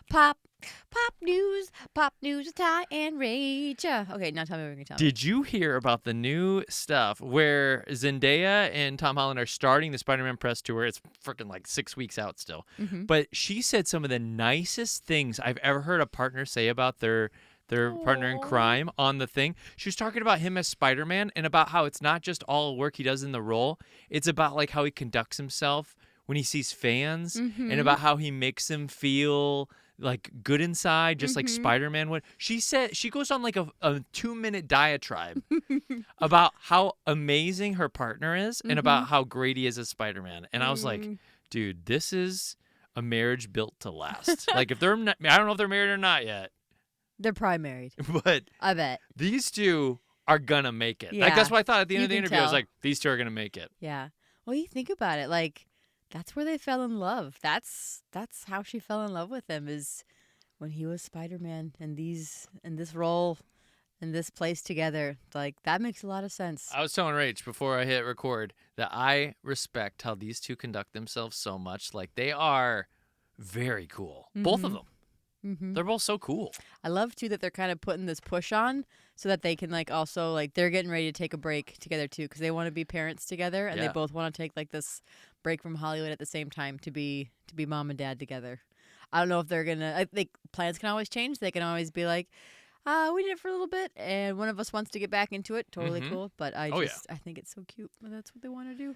Pop news with Ty and Rach. Okay, now tell me what you're going to tell me. Did you hear about the new stuff where Zendaya and Tom Holland are starting the Spider-Man press tour? It's freaking like 6 weeks out still. Mm-hmm. But she said some of the nicest things I've ever heard a partner say about their partner in crime on the thing. She was talking about him as Spider-Man and about how it's not just all work he does in the role. It's about like how he conducts himself when he sees fans and about how he makes them feel like good inside, just like Spider-Man would. She said she goes on like a 2-minute diatribe about how amazing her partner is and about how great he is as Spider-Man. And I was like, dude, this is a marriage built to last. Like if they're not, I don't know if they're married or not yet. They're probably married. But I bet. these two are gonna make it. Yeah. Like that's what I thought at the end You of the can interview. I was tell. like, these two are gonna make it. Yeah. Well, you think about it, like that's where they fell in love. That's how she fell in love with him is when he was Spider-Man and this role in this place together. Like that makes a lot of sense. I was telling Rach before I hit record that I respect how these two conduct themselves so much. Like they are very cool. Both of them. They're both so cool. I love too that they're kind of putting this push on so that they can like also like they're getting ready to take a break together too because they want to be parents together and they both want to take like this break from Hollywood at the same time to be mom and dad together. I don't know if they're gonna. I think plans can always change. They can always be like, we did it for a little bit and one of us wants to get back into it. Totally cool. But I think it's so cute. That's what they want to do.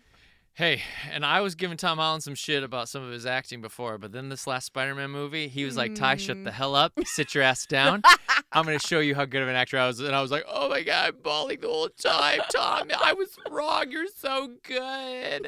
Hey, and I was giving Tom Holland some shit about some of his acting before, but then this last Spider-Man movie, he was like, Ty, shut the hell up. Sit your ass down. I'm going to show you how good of an actor I was. And I was like, oh, my God, I'm bawling the whole time. Tom, I was wrong. You're so good.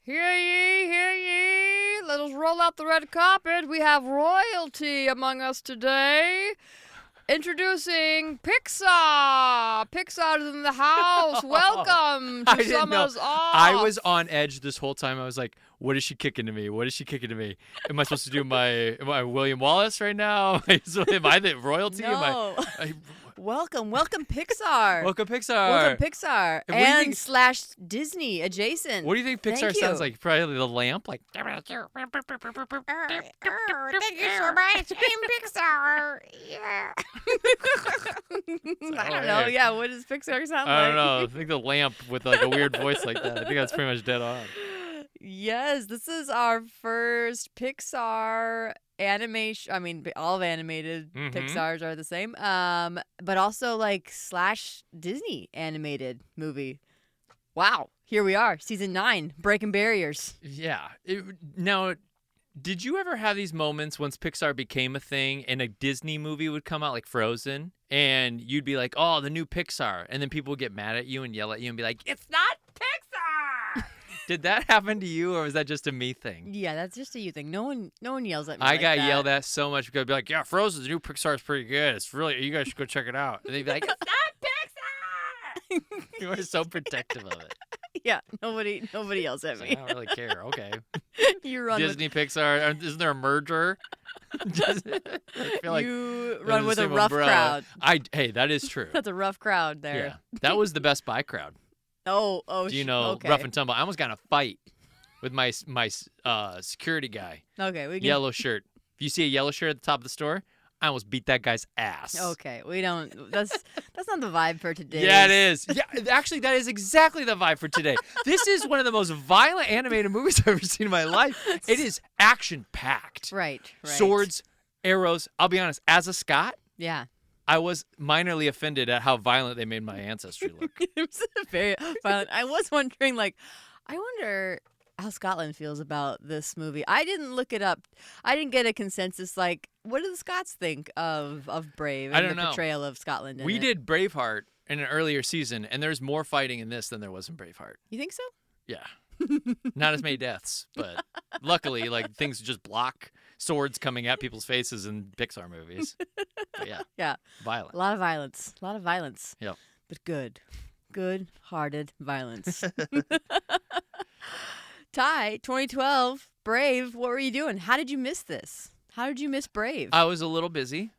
Hear ye, let us roll out the red carpet. We have royalty among us today. Introducing Pixar. Pixar is in the house. Welcome to Summer's Off. I was on edge this whole time. I was like, what is she kicking to me? What is she kicking to me? Am I supposed to do am I William Wallace right now? Am I the royalty? No. Welcome Pixar. Welcome Pixar. Welcome Pixar. And what do you And think- slash Disney adjacent. What do you think Pixar Thank sounds you. like? Probably the lamp, like. Thank you so much. I'm Pixar. Yeah. I don't know. Yeah, what does Pixar sound I like? don't know. I think the lamp with like a weird voice like that. I think that's pretty much dead on. Yes, this is our first Pixar animation. I mean, all of animated Pixars are the same. But also like slash Disney animated movie. Wow, here we are, season 9, breaking barriers. Yeah. Now, did you ever have these moments once Pixar became a thing and a Disney movie would come out like Frozen and you'd be like, oh, the new Pixar. And then people would get mad at you and yell at you and be like, it's not Pixar. Did that happen to you or was that just a me thing? Yeah, that's just a you thing. No one yells at me. I like got that. yelled at so much because I'd be like, yeah, Frozen, the new Pixar is pretty good. It's really, you guys should go check it out. And they'd be like, it's not Pixar. You were so protective of it. Yeah, nobody yells at It's like, me. I don't really care. Okay. You run Disney, Pixar, isn't there a merger? I feel like you they're run the with a same rough umbrella. crowd. Hey, that is true. That's a rough crowd there. Yeah, that was the Best Buy crowd. Oh. Do you know okay. Rough and Tumble? I almost got in a fight with my security guy. Okay, we can. Yellow shirt. If you see a yellow shirt at the top of the store, I almost beat that guy's ass. Okay, we don't. That's not the vibe for today. Yeah, it is. Yeah, actually, that is exactly the vibe for today. This is one of the most violent animated movies I've ever seen in my life. It is action-packed. Right. Swords, arrows. I'll be honest, as a Scot, Yeah. I was minorly offended at how violent they made my ancestry look. It was very violent. I was wondering, like, I wonder how Scotland feels about this movie. I didn't look it up. I didn't get a consensus. Like, what do the Scots think of Brave and I don't the know. portrayal of Scotland in We it? did Braveheart in an earlier season, and there's more fighting in this than there was in Braveheart. You think so? Yeah. Not as many deaths, but luckily, like things just block swords coming at people's faces in Pixar movies. But yeah. Yeah. Violent. A lot of violence. A lot of violence. Yep. But good. Good-hearted violence. Ty, 2012, Brave, what were you doing? How did you miss this? How did you miss Brave? I was a little busy.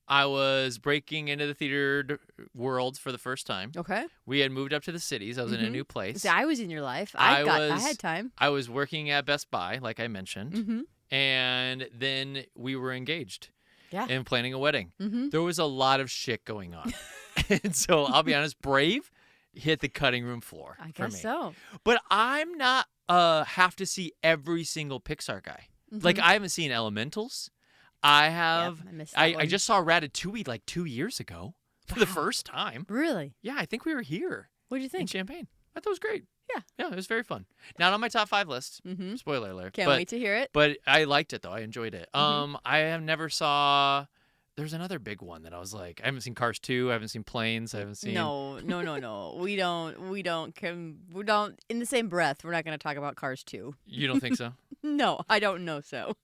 I was breaking into the theater world for the first time. Okay. We had moved up to the cities. I was in a new place. See, I was in your life. I I had time. I was working at Best Buy, like I mentioned. Mm-hmm. And then we were engaged. Yeah. And planning a wedding. Mm-hmm. There was a lot of shit going on. And so I'll be honest, Brave hit the cutting room floor I for guess me. so. But I'm not have to see every single Pixar guy. Mm-hmm. Like I haven't seen Elementals. I have. Yep, I missed that I one. just saw Ratatouille like 2 years ago for the first time. Really? Yeah, I think we were here What did you in think? Champaign. I thought it was great. Yeah. Yeah, it was very fun. Not on my top 5 list. Mm-hmm. Spoiler alert. Can't but, wait to hear it. But I liked it though. I enjoyed it. Mm-hmm. I have never saw. There's another big one that I was like, I haven't seen Cars 2. I haven't seen Planes. I haven't seen. No. We don't. In the same breath, we're not going to talk about Cars 2. You don't think so? No, I don't know so.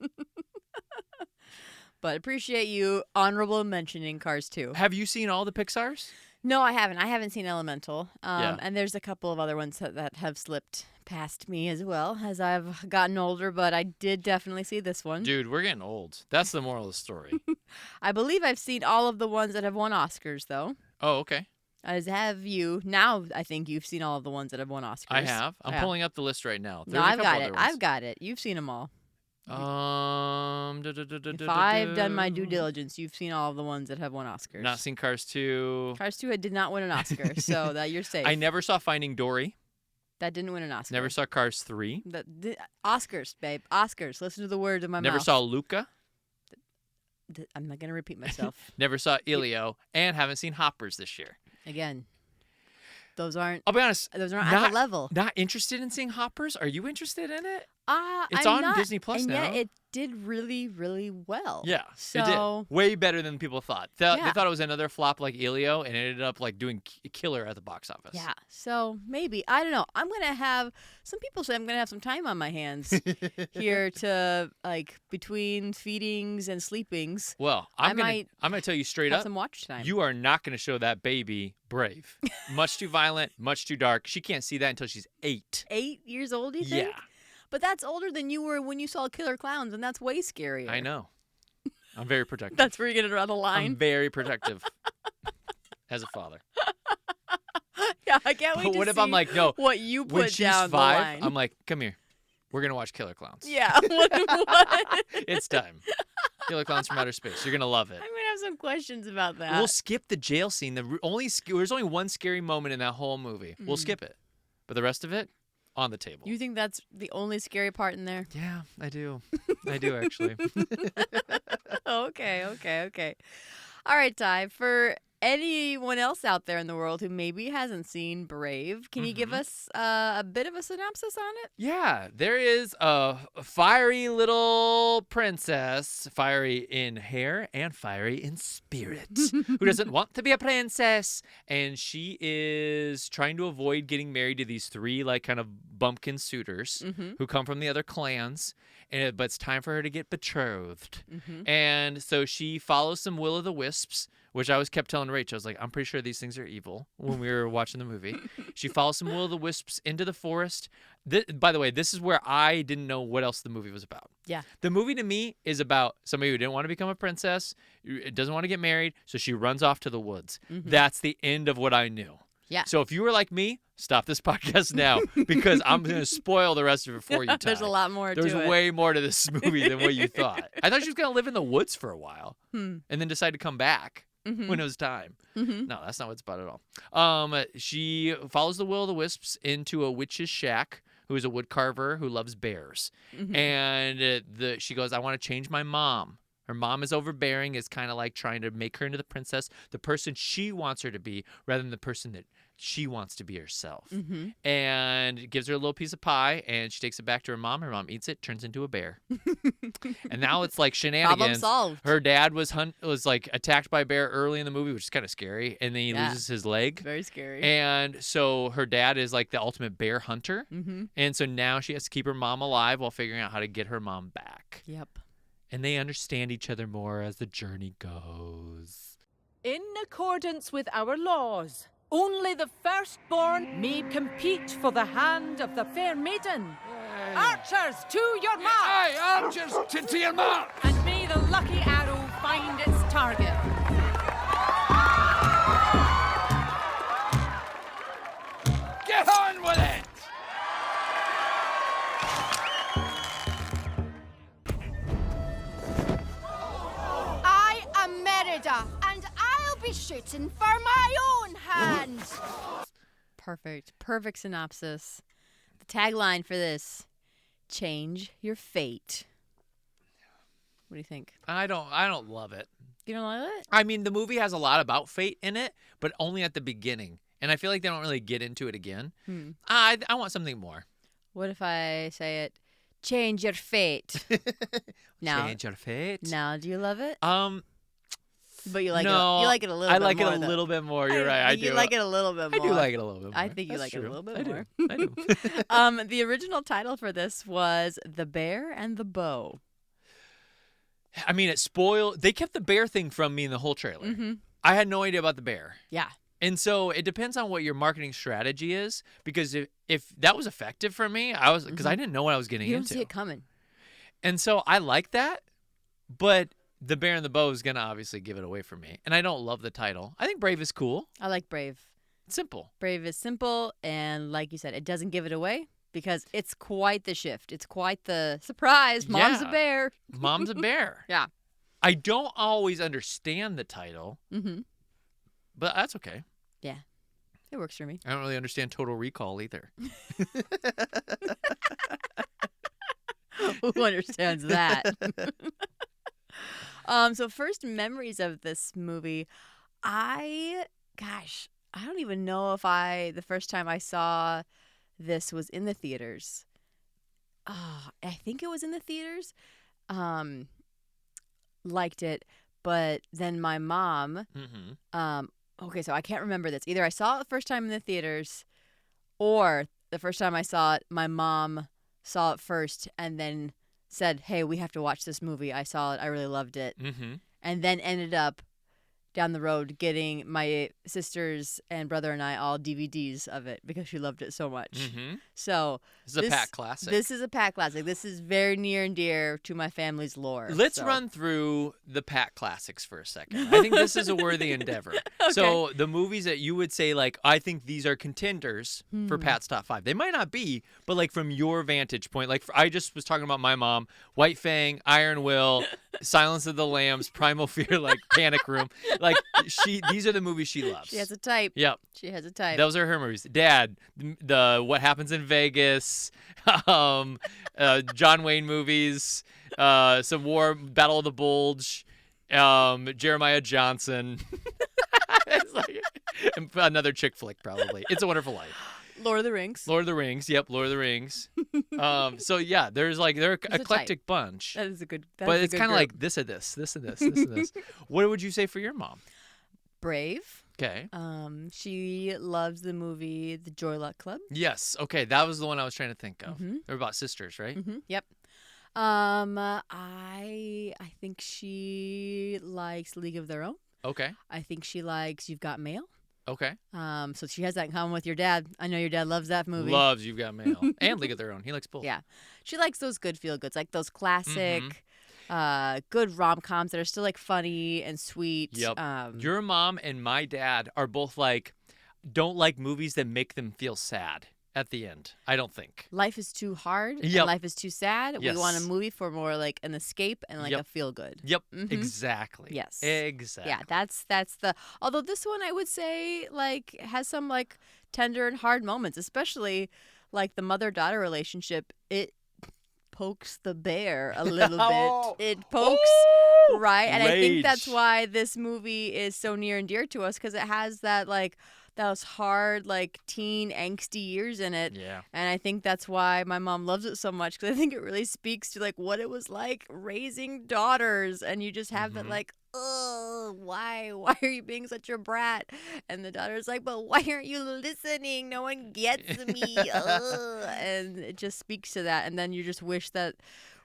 But appreciate you honorable mentioning Cars 2. Have you seen all the Pixars? No, I haven't. I haven't seen Elemental. Yeah. And there's a couple of other ones that have slipped past me as well as I've gotten older, but I did definitely see this one. Dude, we're getting old. That's the moral of the story. I believe I've seen all of the ones that have won Oscars, though. Oh, okay. As have you. Now I think you've seen all of the ones that have won Oscars. I have. I'm Yeah. pulling up the list right now. No, There's a I've couple got other it. ones. I've got it. You've seen them all. If I've I've done my due diligence, you've seen all of the ones that have won Oscars. Not seen Cars 2. Cars 2 did not win an Oscar, so that you're safe. I never saw Finding Dory. That didn't win an Oscar. Never saw Cars 3. Oscars, babe. Oscars. Listen to the words of my Never mouth. saw Luca. I'm not going to repeat myself. Never saw Elio. And haven't seen Hoppers this year. Again, those aren't I'll be honest. at not- the level. Not interested in seeing Hoppers? Are you interested in it? It's I'm on not, Disney Plus and now. yet it did really, really well. Yeah, So, it did. Way better than people thought. They Yeah. thought it was another flop like Elio, and it ended up like doing killer at the box office. Yeah. So maybe. I don't know. I'm going to have, some people say I'm going to have some time on my hands here to, like, between feedings and sleepings, Well, I'm gonna tell you straight have up. some watch time. You are not gonna show that baby Brave. Much too violent, much too dark. She can't see that until she's 8. 8 years old, you think? Yeah, But that's older than you were when you saw Killer Clowns, and that's way scarier. I know. I'm very protective. That's where you're going to draw the I'm line. very protective as a father. Yeah, I can't wait But to what if see I'm like, no, what you when put she's down 5, the line. I'm like, come here. We're gonna watch Killer Clowns. Yeah. What? It's time. Killer Clowns from Outer Space. You're gonna love it. I'm gonna have some questions about that. We'll skip the jail scene. There's only one scary moment in that whole movie. We'll skip it, but the rest of it on the table. You think that's the only scary part in there? Yeah, I do. I do actually. Okay. All right, Ty. For anyone else out there in the world who maybe hasn't seen Brave, can you give us a bit of a synopsis on it? Yeah, there is a fiery little princess, fiery in hair and fiery in spirit, who doesn't want to be a princess. And she is trying to avoid getting married to these 3 like kind of bumpkin suitors who come from the other clans. But it's time for her to get betrothed. And so she follows some will-o'-the-wisps, which I always kept telling Rach. I was like, I'm pretty sure these things are evil when we were watching the movie. She follows some will-o'-the-wisps into the forest. By the way, this is where I didn't know what else the movie was about. Yeah. The movie to me is about somebody who didn't want to become a princess, doesn't want to get married, so she runs off to the woods. That's the end of what I knew. Yeah. So if you were like me, stop this podcast now because I'm going to spoil the rest of it for you, Ty. There's a lot more There's to it. way more to this movie than what you thought. I thought she was going to live in the woods for a while and then decide to come back when it was time. No, that's not what it's about at all. She follows the will-o'-the-wisps into a witch's shack who is a wood carver who loves bears. And she goes, I want to change my mom. Her mom is overbearing, is kind of like trying to make her into the princess, the person she wants her to be, rather than the person that she wants to be herself. Mm-hmm. And gives her a little piece of pie, and she takes it back to her mom. Her mom eats it, turns into a bear. And now it's like Problem shenanigans. solved. Her dad was like attacked by a bear early in the movie, which is kind of scary, and then he loses his leg. Very scary. And so her dad is like the ultimate bear hunter. Mm-hmm. And so now she has to keep her mom alive while figuring out how to get her mom back. Yep. And they understand each other more as the journey goes. In accordance with our laws, only the firstborn may compete for the hand of the fair maiden. Archers, to your mark! Aye, archers, to your mark! And may the lucky arrow find its target. Get on with it! I am Merida, and I'll be shooting for my own hand. Perfect synopsis. The tagline for this: change your fate. What do you think? I don't love it. You don't like it? I mean, the movie has a lot about fate in it, but only at the beginning. And I feel like they don't really get into it again. I want something more. What if I say it? Change your fate. Now, Change your fate. now, do you love it? But you like no, it. You like it a little. I bit like more, it a though. little bit more. You're right. I do. You like it a little bit more. I do like it a little bit more. I think you That's like it a true. little bit I do. more. I do. The original title for this was The Bear and the Bow. I mean, it spoiled. They kept the bear thing from me in the whole trailer. Mm-hmm. I had no idea about the bear. Yeah. And so it depends on what your marketing strategy is, because if that was effective for me, because I didn't know what I was getting You don't into. see it coming. And so I like that, but The Bear and the Bow is going to obviously give it away for me. And I don't love the title. I think Brave is cool. I like Brave. It's simple. Brave is simple, and like you said, it doesn't give it away because it's quite the shift. It's quite the surprise. Mom's a Yeah. bear. Mom's a bear. Yeah. I don't always understand the title, Mm-hmm. but that's okay. Yeah. It works for me. I don't really understand Total Recall either. Who understands that? So first memories of this movie, I don't even know if the first time I saw this was in the theaters. I think it was in the theaters. Liked it, but then my mom, Mm-hmm. okay, so I can't remember this. Either I saw it the first time in the theaters, or the first time I saw it, my mom saw it first and then said, "Hey, we have to watch this movie. I saw it. I really loved it." Mm-hmm. And then ended up down the road getting my sisters and brother and I all DVDs of it because she loved it so much. Mm-hmm. So This is a Pat classic. This is a Pat classic. This is very near and dear to my family's lore. Let's so. run through the Pat classics for a second. I think this is a worthy endeavor. So the movies that you would say, like, I think these are contenders for Pat's top 5. They might not be, but like from your vantage point, like I just was talking about my mom, White Fang, Iron Will, Silence of the Lambs, Primal Fear, like Panic Room. Like these are the movies she loves. She has a type. Yep. She has a type. Those are her movies. Dad, the What Happens in Vegas, John Wayne movies, some War, Battle of the Bulge, Jeremiah Johnson. It's like another chick flick, probably. It's a Wonderful Life. Lord of the Rings. Lord of the Rings. Yep, Lord of the Rings. So yeah, they're an eclectic bunch. That is a good. But it's kind of like this and this, this and this, this and this. What would you say for your mom? Brave. Okay. She loves the movie The Joy Luck Club. Yes. Okay, that was the one I was trying to think of. Mhm. They're about sisters, right? Mm-hmm. Yep. I think she likes League of Their Own. Okay. I think she likes You've Got Mail. Okay. So she has that in common with your dad. I know your dad loves that movie. Loves You've Got Mail and League of Their Own. He likes both. Yeah. She likes those good feel goods, like those classic, Mm-hmm. good rom coms that are still like funny and sweet. Yep. Your mom and my dad are both like, don't like movies that make them feel sad at the end. I don't think. Life is too hard. Yep. And life is too sad. Yes. We want a movie for more like an escape and like Yep. a feel good. Yep. Mhm. Exactly. Yes. Exactly. Yeah, that's the. Although this one I would say like has some like tender and hard moments, especially like the mother-daughter relationship. It pokes the bear a little Oh. bit. It pokes right, and I think that's Rage. why this movie is so near and dear to us because it has that those hard like teen angsty years in it. Yeah. And I think that's why my mom loves it so much, because I think it really speaks to like what it was like raising daughters, and you just have that like, oh, why are you being such a brat? And the daughter's like, but why aren't you listening? No one gets me. Ugh. And it just speaks to that. And then you just wish that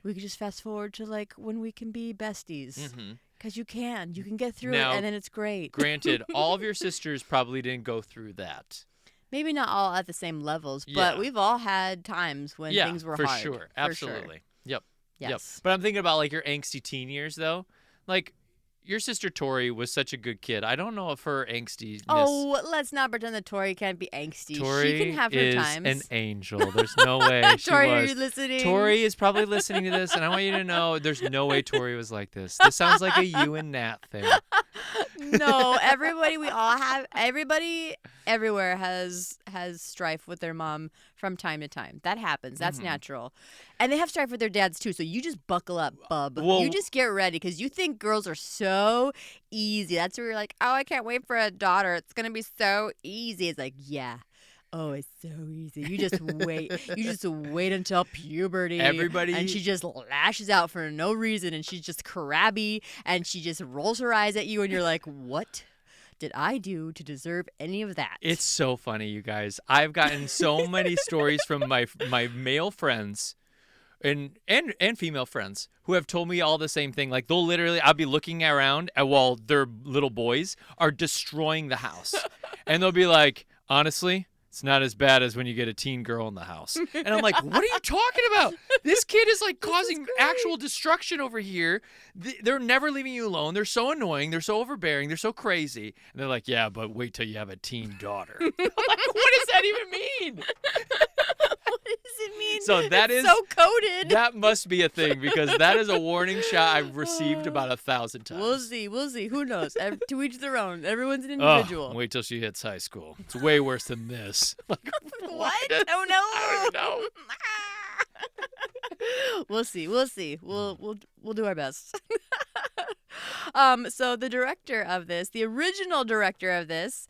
we could just fast forward to like when we can be besties. Because you can get through Now, it, and then it's great. Granted, all of your sisters probably didn't go through that. Maybe not all at the same levels, but Yeah. we've all had times when things were for hard. sure. Absolutely. Yep. Yes. Yep. But I'm thinking about like your angsty teen years though. Like your sister Tori was such a good kid. I don't know if her angstiness. Oh, let's not pretend that Tori can't be angsty. Tori She can have her is times. an angel. There's no way she Tori, was. are you listening? Tori is probably listening to this, and I want you to know there's no way Tori was like this. This sounds like a you and Nat thing. No, everybody everywhere has strife with their mom from time to time. That happens. That's natural. And they have strife with their dads too. So you just buckle up, bub. Well- You just get ready, because you think girls are so easy. That's where you're like, oh, I can't wait for a daughter. It's going to be so easy. It's like, yeah. Oh, it's so easy. You just wait. You just wait until puberty. Everybody- And she just lashes out for no reason, and she's just crabby, and she just rolls her eyes at you, and you're like, what did I do to deserve any of that? It's so funny, you guys. I've gotten so many stories from my male friends and female friends who have told me all the same thing. Like I'll be looking around while their little boys are destroying the house. And they'll be like, honestly, it's not as bad as when you get a teen girl in the house. And I'm like, what are you talking about? This kid is like causing actual destruction over here. They're never leaving you alone. They're so annoying. They're so overbearing. They're so crazy. And they're like, yeah, but wait till you have a teen daughter. I'm like, what does that even mean? What does it mean? So that It's is so coded. That must be a thing, because that is a warning shot I've received about 1,000 times. We'll see. Who knows? To each their own. Everyone's an Oh, individual. wait till she hits high school. It's way worse than this. Like, What? Oh no! I don't know. We'll see. We'll do our best. So the director of this, the original director of this,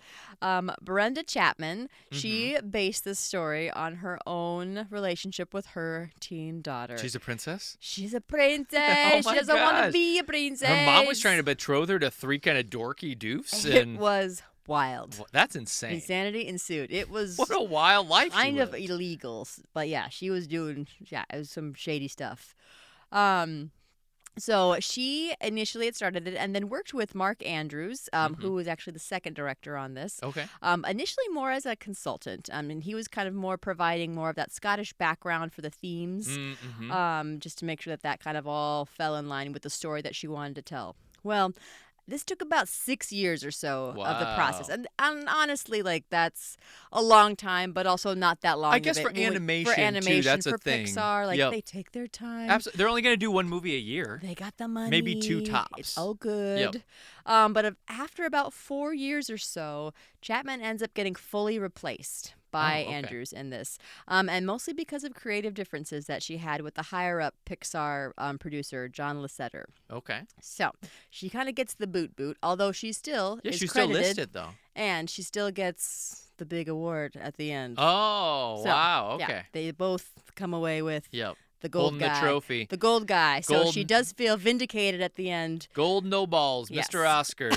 Brenda Chapman, she based this story on her own relationship with her teen daughter. She's a princess? She's a princess. Oh my She doesn't want to gosh. be a princess. Her mom was trying to betroth her to 3 kind of dorky doofs. It And was wild. that's insane. Insanity ensued. It was What a wild life she kind of lived. illegal, but yeah, she was doing it was some shady stuff. So she initially had started it and then worked with Mark Andrews, who was actually the second director on this. Okay. Initially more as a consultant. And he was kind of more providing more of that Scottish background for the themes, just to make sure that kind of all fell in line with the story that she wanted to tell. Well, this took about 6 years or so of the process. Wow. And honestly, like, that's a long time, but also not that long. I guess of for it. When animation, too, that's a for thing. Pixar, like, Yep. they take their time. Absolutely. They're only going to do 1 movie a year. They got the money. Maybe 2 tops. It's all good. Yep. But after about 4 years or so, Chapman ends up getting fully replaced by okay. Andrews in this. And mostly because of creative differences that she had with the higher-up Pixar producer, John Lasseter. Okay. So she kind of gets the boot, although she still Yeah, is she's still credited, listed, though. and she still gets the big award at the end. Oh, So, wow. yeah, Okay. they both come away with Yep. the gold Holding guy. the trophy. The gold guy. So she Gold- does feel vindicated at the end. Gold no balls, Yes. Mr. Oscar.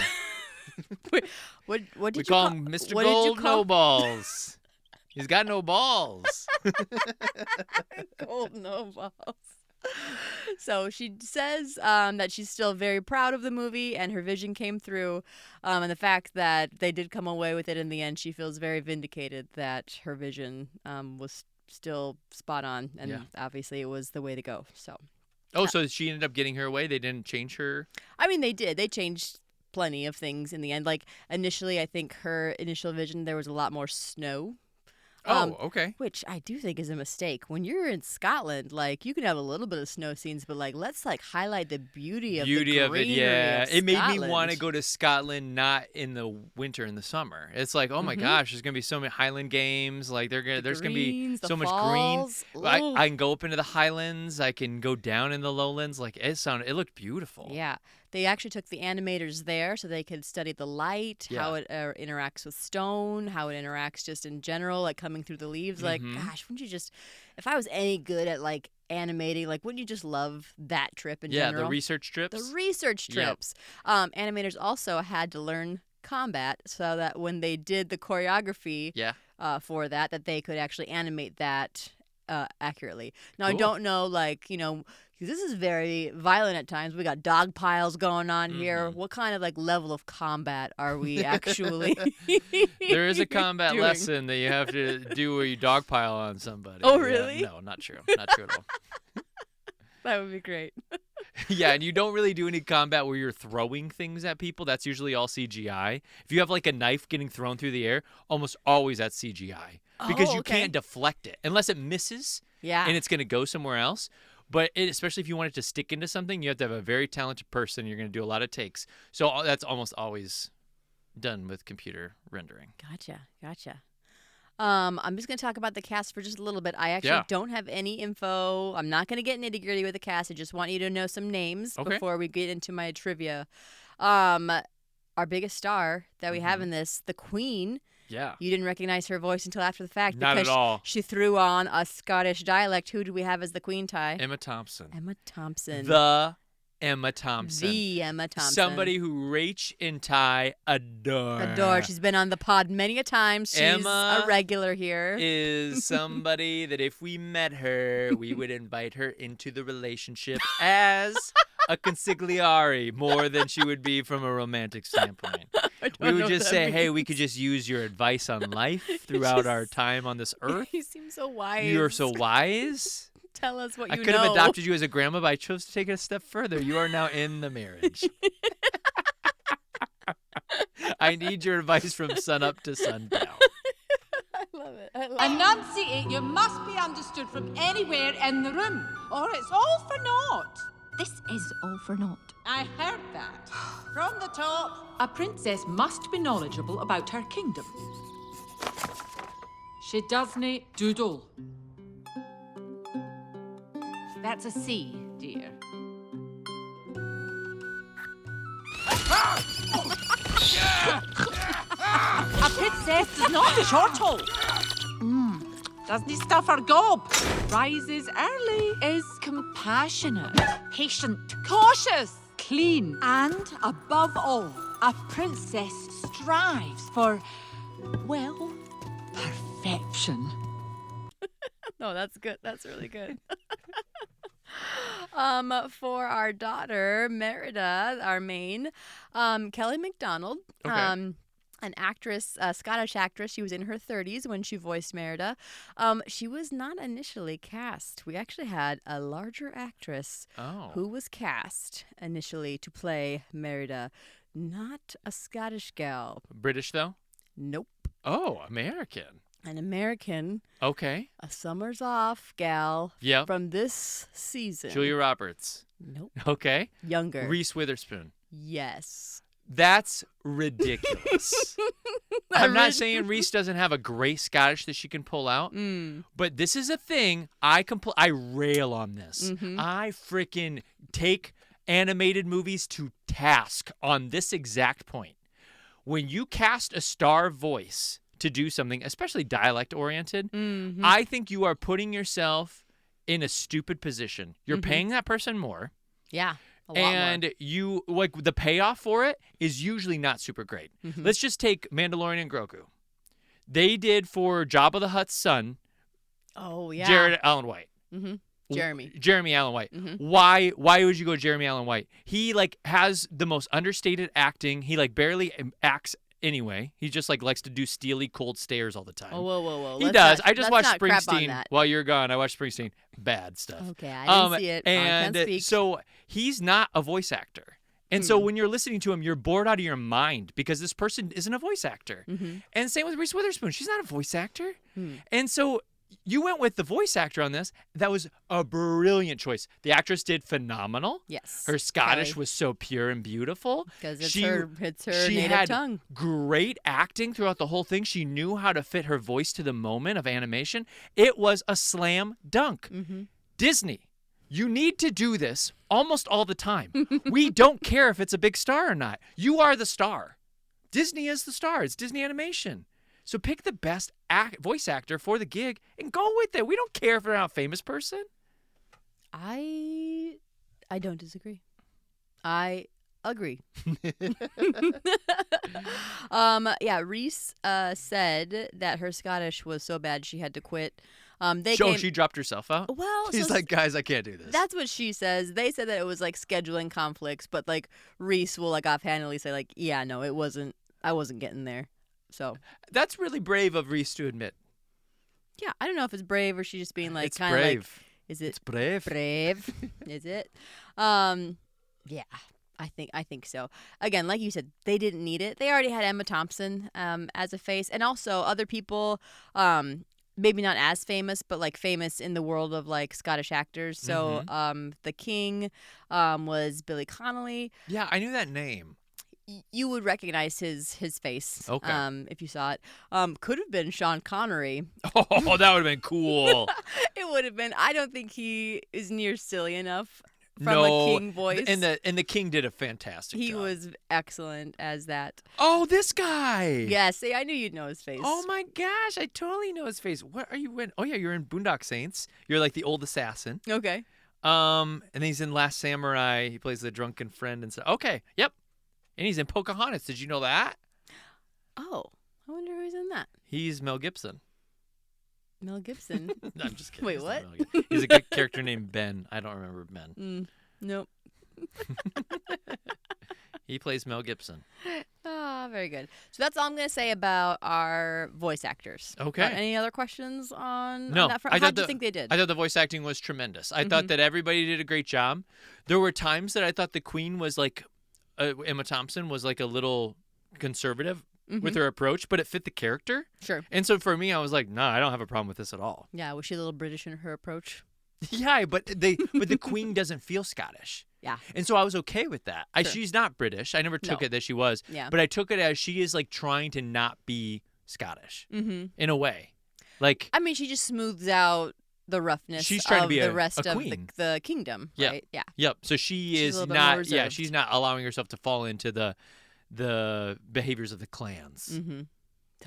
What did We you call him Mr. what did you Gold call- No Balls. He's got no balls. Gold no balls. So she says that she's still very proud of the movie and her vision came through. And the fact that they did come away with it in the end, she feels very vindicated that her vision was still spot on. And Yeah. obviously it was the way to go. So, Oh, so she ended up getting her way? They didn't change her? I mean, they did. They changed plenty of things in the end. Like initially, I think her initial vision, there was a lot more snow. Okay. Which I do think is a mistake. When you're in Scotland, like, you can have a little bit of snow scenes, but, like, let's, like, highlight the beauty of the greenery yeah. of It made me Scotland. want to go to Scotland, not in the winter, in the summer. It's like, oh my gosh, there's gonna be so many Highland games. Like, there's gonna be greens, the so much falls. green. I Ooh. can go up into the Highlands. I can go down in the lowlands. Like, it looked beautiful. Yeah. they actually took the animators there so they could study the light, how it interacts with stone, how it interacts just in general, like coming through the leaves. Like, gosh, wouldn't you just, if I was any good at like animating, like, wouldn't you just love that trip in general? Yeah, the research trips. The research trips. Animators also had to learn combat so that when they did the choreography for that they could actually animate that accurately. Now, cool. I don't know, like, you know, this is very violent at times. We got dog piles going on here. What kind of, like, level of combat are we actually There is a combat doing? Lesson that you have to do where you dog pile on somebody. Oh, really? No, not true. Not true at all. That would be great. Yeah, and you don't really do any combat where you're throwing things at people. That's usually all CGI. If you have, like, a knife getting thrown through the air, almost always that's CGI. Because you can't deflect it unless it misses and it's going to go somewhere else. But especially if you want it to stick into something, you have to have a very talented person. You're going to do a lot of takes. So that's almost always done with computer rendering. Gotcha. I'm just going to talk about the cast for just a little bit. I actually don't have any info. I'm not going to get nitty-gritty with the cast. I just want you to know some names before we get into my trivia. Our biggest star that we have in this, the Queen. Yeah. You didn't recognize her voice until after the fact. Not because at all. She threw on a Scottish dialect. Who do we have as the Queen, Ty? Emma Thompson. The Emma Thompson. Somebody who Rach and Ty adore. She's been on the pod many a time. She's Emma a regular here. Is somebody that if we met her, we would invite her into the relationship as a consigliere more than she would be from a romantic standpoint. We would just say, hey, we could just use your advice on life throughout our time on this earth. You seem so wise. You're so wise. Tell us what I you know. I could have adopted you as a grandma, but I chose to take it a step further. You are now in the marriage. I need your advice from sunup to sundown. I love it. Enunciate, you must be understood from anywhere in the room, or it's all for naught. This is all for naught. I heard that. From the top. A princess must be knowledgeable about her kingdom. She doesn't doodle. That's a C, dear. A princess does not chortle. Doesn't stuff her gob. Rises early. Is compassionate. Patient. Cautious. Clean. And, above all, a princess strives for, well, perfection. No, that's good. That's really good. For our daughter, Merida, our main, Kelly MacDonald, an actress, a Scottish actress. She was in her 30s when she voiced Merida. She was not initially cast. We actually had a larger actress who was cast initially to play Merida. Not a Scottish gal. British, though? Nope. Oh, American. An American. Okay. A Summers Off gal from this season. Julia Roberts. Nope. Okay. Younger. Reese Witherspoon. Yes. That's ridiculous. I'm not saying Reese doesn't have a great Scottish that she can pull out, but this is a thing I rail on this. I freaking take animated movies to task on this exact point. When you cast a star voice to do something, especially dialect-oriented, I think you are putting yourself in a stupid position. You're paying that person more. Yeah. And you, like, the payoff for it is usually not super great. Let's just take Mandalorian and Grogu. They did for Jabba the Hutt's son. Oh, yeah. Jared Allen White. Jeremy Allen White. Why would you go Jeremy Allen White? He, like, has the most understated acting. He, like, barely acts anyway. He just, like, likes to do steely cold stares all the time. Oh, whoa. He does. I just watched Springsteen while you're gone. I watched Springsteen. Bad stuff. Okay, I didn't see it. And I can't speak. so he's not a voice actor. And so when you're listening to him, you're bored out of your mind because this person isn't a voice actor. And same with Reese Witherspoon. She's not a voice actor. And so you went with the voice actor on this. That was a brilliant choice. The actress did phenomenal. Yes. Her Scottish was so pure and beautiful. Because it's her native had tongue. Great acting throughout the whole thing. She knew how to fit her voice to the moment of animation. It was a slam dunk. Disney, You need to do this almost all the time. We don't care if it's a big star or not. You are the star. Disney is the star. It's Disney Animation. So pick the best voice actor for the gig and go with it. We don't care if they're not a famous person. I don't disagree. I agree. Yeah, Reese said that her Scottish was so bad she had to quit. She dropped herself out? Well, she's like, guys, I can't do this. That's what she says. They said that it was like scheduling conflicts, but like Reese will like offhandedly say like, yeah, no, it wasn't. I wasn't getting there. So that's really brave of Reese to admit. Yeah, I don't know if it's brave or she's just being like kind of like, is it? It's brave. Brave. Is it? Yeah. I think so. Again, like you said, they didn't need it. They already had Emma Thompson as a face, and also other people, maybe not as famous, but like famous in the world of like Scottish actors. So the King was Billy Connolly. Yeah, I knew that name. You would recognize his face if you saw it. Could have been Sean Connery. Oh, that would have been cool. It would have been. I don't think he is near silly enough. From a King voice. And the King did a fantastic job. He was excellent as that. Oh, this guy. Yeah, see, I knew you'd know his face. Oh my gosh, I totally know his face. What are you in? Oh yeah, you're in Boondock Saints. You're like the old assassin. Okay. And then he's in Last Samurai. He plays the drunken friend and stuff. Okay, yep. And he's in Pocahontas. Did you know that? Oh, I wonder who's in that. He's Mel Gibson. Mel Gibson? No, I'm just kidding. Wait, what? He's a good character named Ben. I don't remember Ben. Nope. He plays Mel Gibson. Ah, very good. So that's all I'm going to say about our voice actors. Okay. Any other questions on No, that front? How do you think they did? I thought the voice acting was tremendous. I thought that everybody did a great job. There were times that I thought the Queen was like, Emma Thompson was like a little conservative with her approach, but it fit the character. Sure. And so for me, I was like, no, I don't have a problem with this at all. Yeah, was she a little British in her approach? Yeah, but the Queen doesn't feel Scottish. Yeah. And so I was okay with that. Sure. She's not British. I never took it that she was. Yeah. But I took it as she is like trying to not be Scottish in a way. Like, I mean, she just smooths out the roughness she's trying of to be the a rest of queen. the kingdom, right? Yeah. Yep. So she's a little bit more not. reserved. Yeah, she's not allowing herself to fall into the behaviors of the clans. Mm-hmm.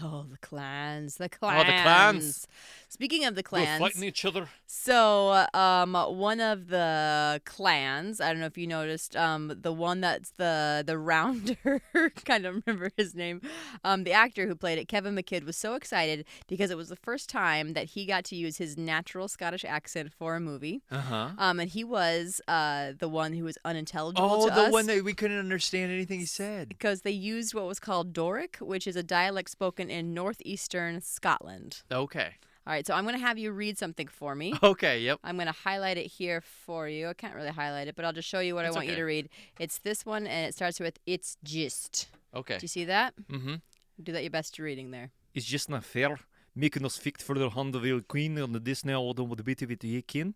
Oh, the clans. Oh, the clans. Speaking of the clans. We're fighting each other. So, one of the clans, I don't know if you noticed, the one that's the rounder, kind of remember his name, the actor who played it, Kevin McKidd, was so excited because it was the first time that he got to use his natural Scottish accent for a movie. And he was the one who was unintelligible to us. Oh, the one that we couldn't understand anything he said. Because they used what was called Doric, which is a dialect spoken in northeastern Scotland. Okay. All right, so I'm going to have you read something for me. Okay, yep. I'm going to highlight it here for you. I can't really highlight it, but I'll just show you what I want you to read. It's this one, and it starts with, "It's just." Okay. Do you see that? Mm-hmm. Do that your best reading there. It's just not fair. Making us fight for the hand of the queen and the Disney or the bit of it you can.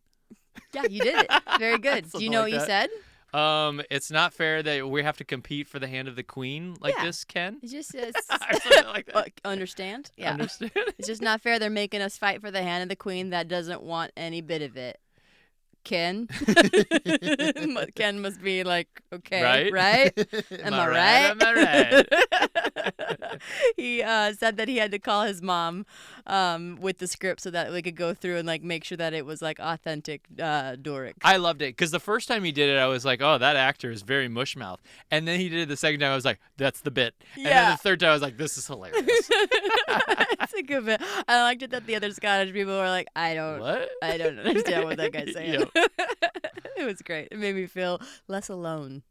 Yeah, you did it. Very good. Do you know what you said? It's not fair that we have to compete for the hand of the queen like this, Ken. It's just Or something like that. understand? Yeah. Understand? It's just not fair. They're making us fight for the hand of the queen that doesn't want any bit of it. Ken. Ken must be like, okay, right? Am I right? Am I right? He said that he had to call his mom with the script so that we could go through and like make sure that it was like authentic Doric. I loved it because the first time he did it, I was like, oh, that actor is very mushmouth. And then he did it the second time, I was like, that's the bit. And then the third time, I was like, this is hilarious. It's a good bit. I liked it that the other Scottish people were like, I don't understand what that guy's saying. Yep. It was great. It made me feel less alone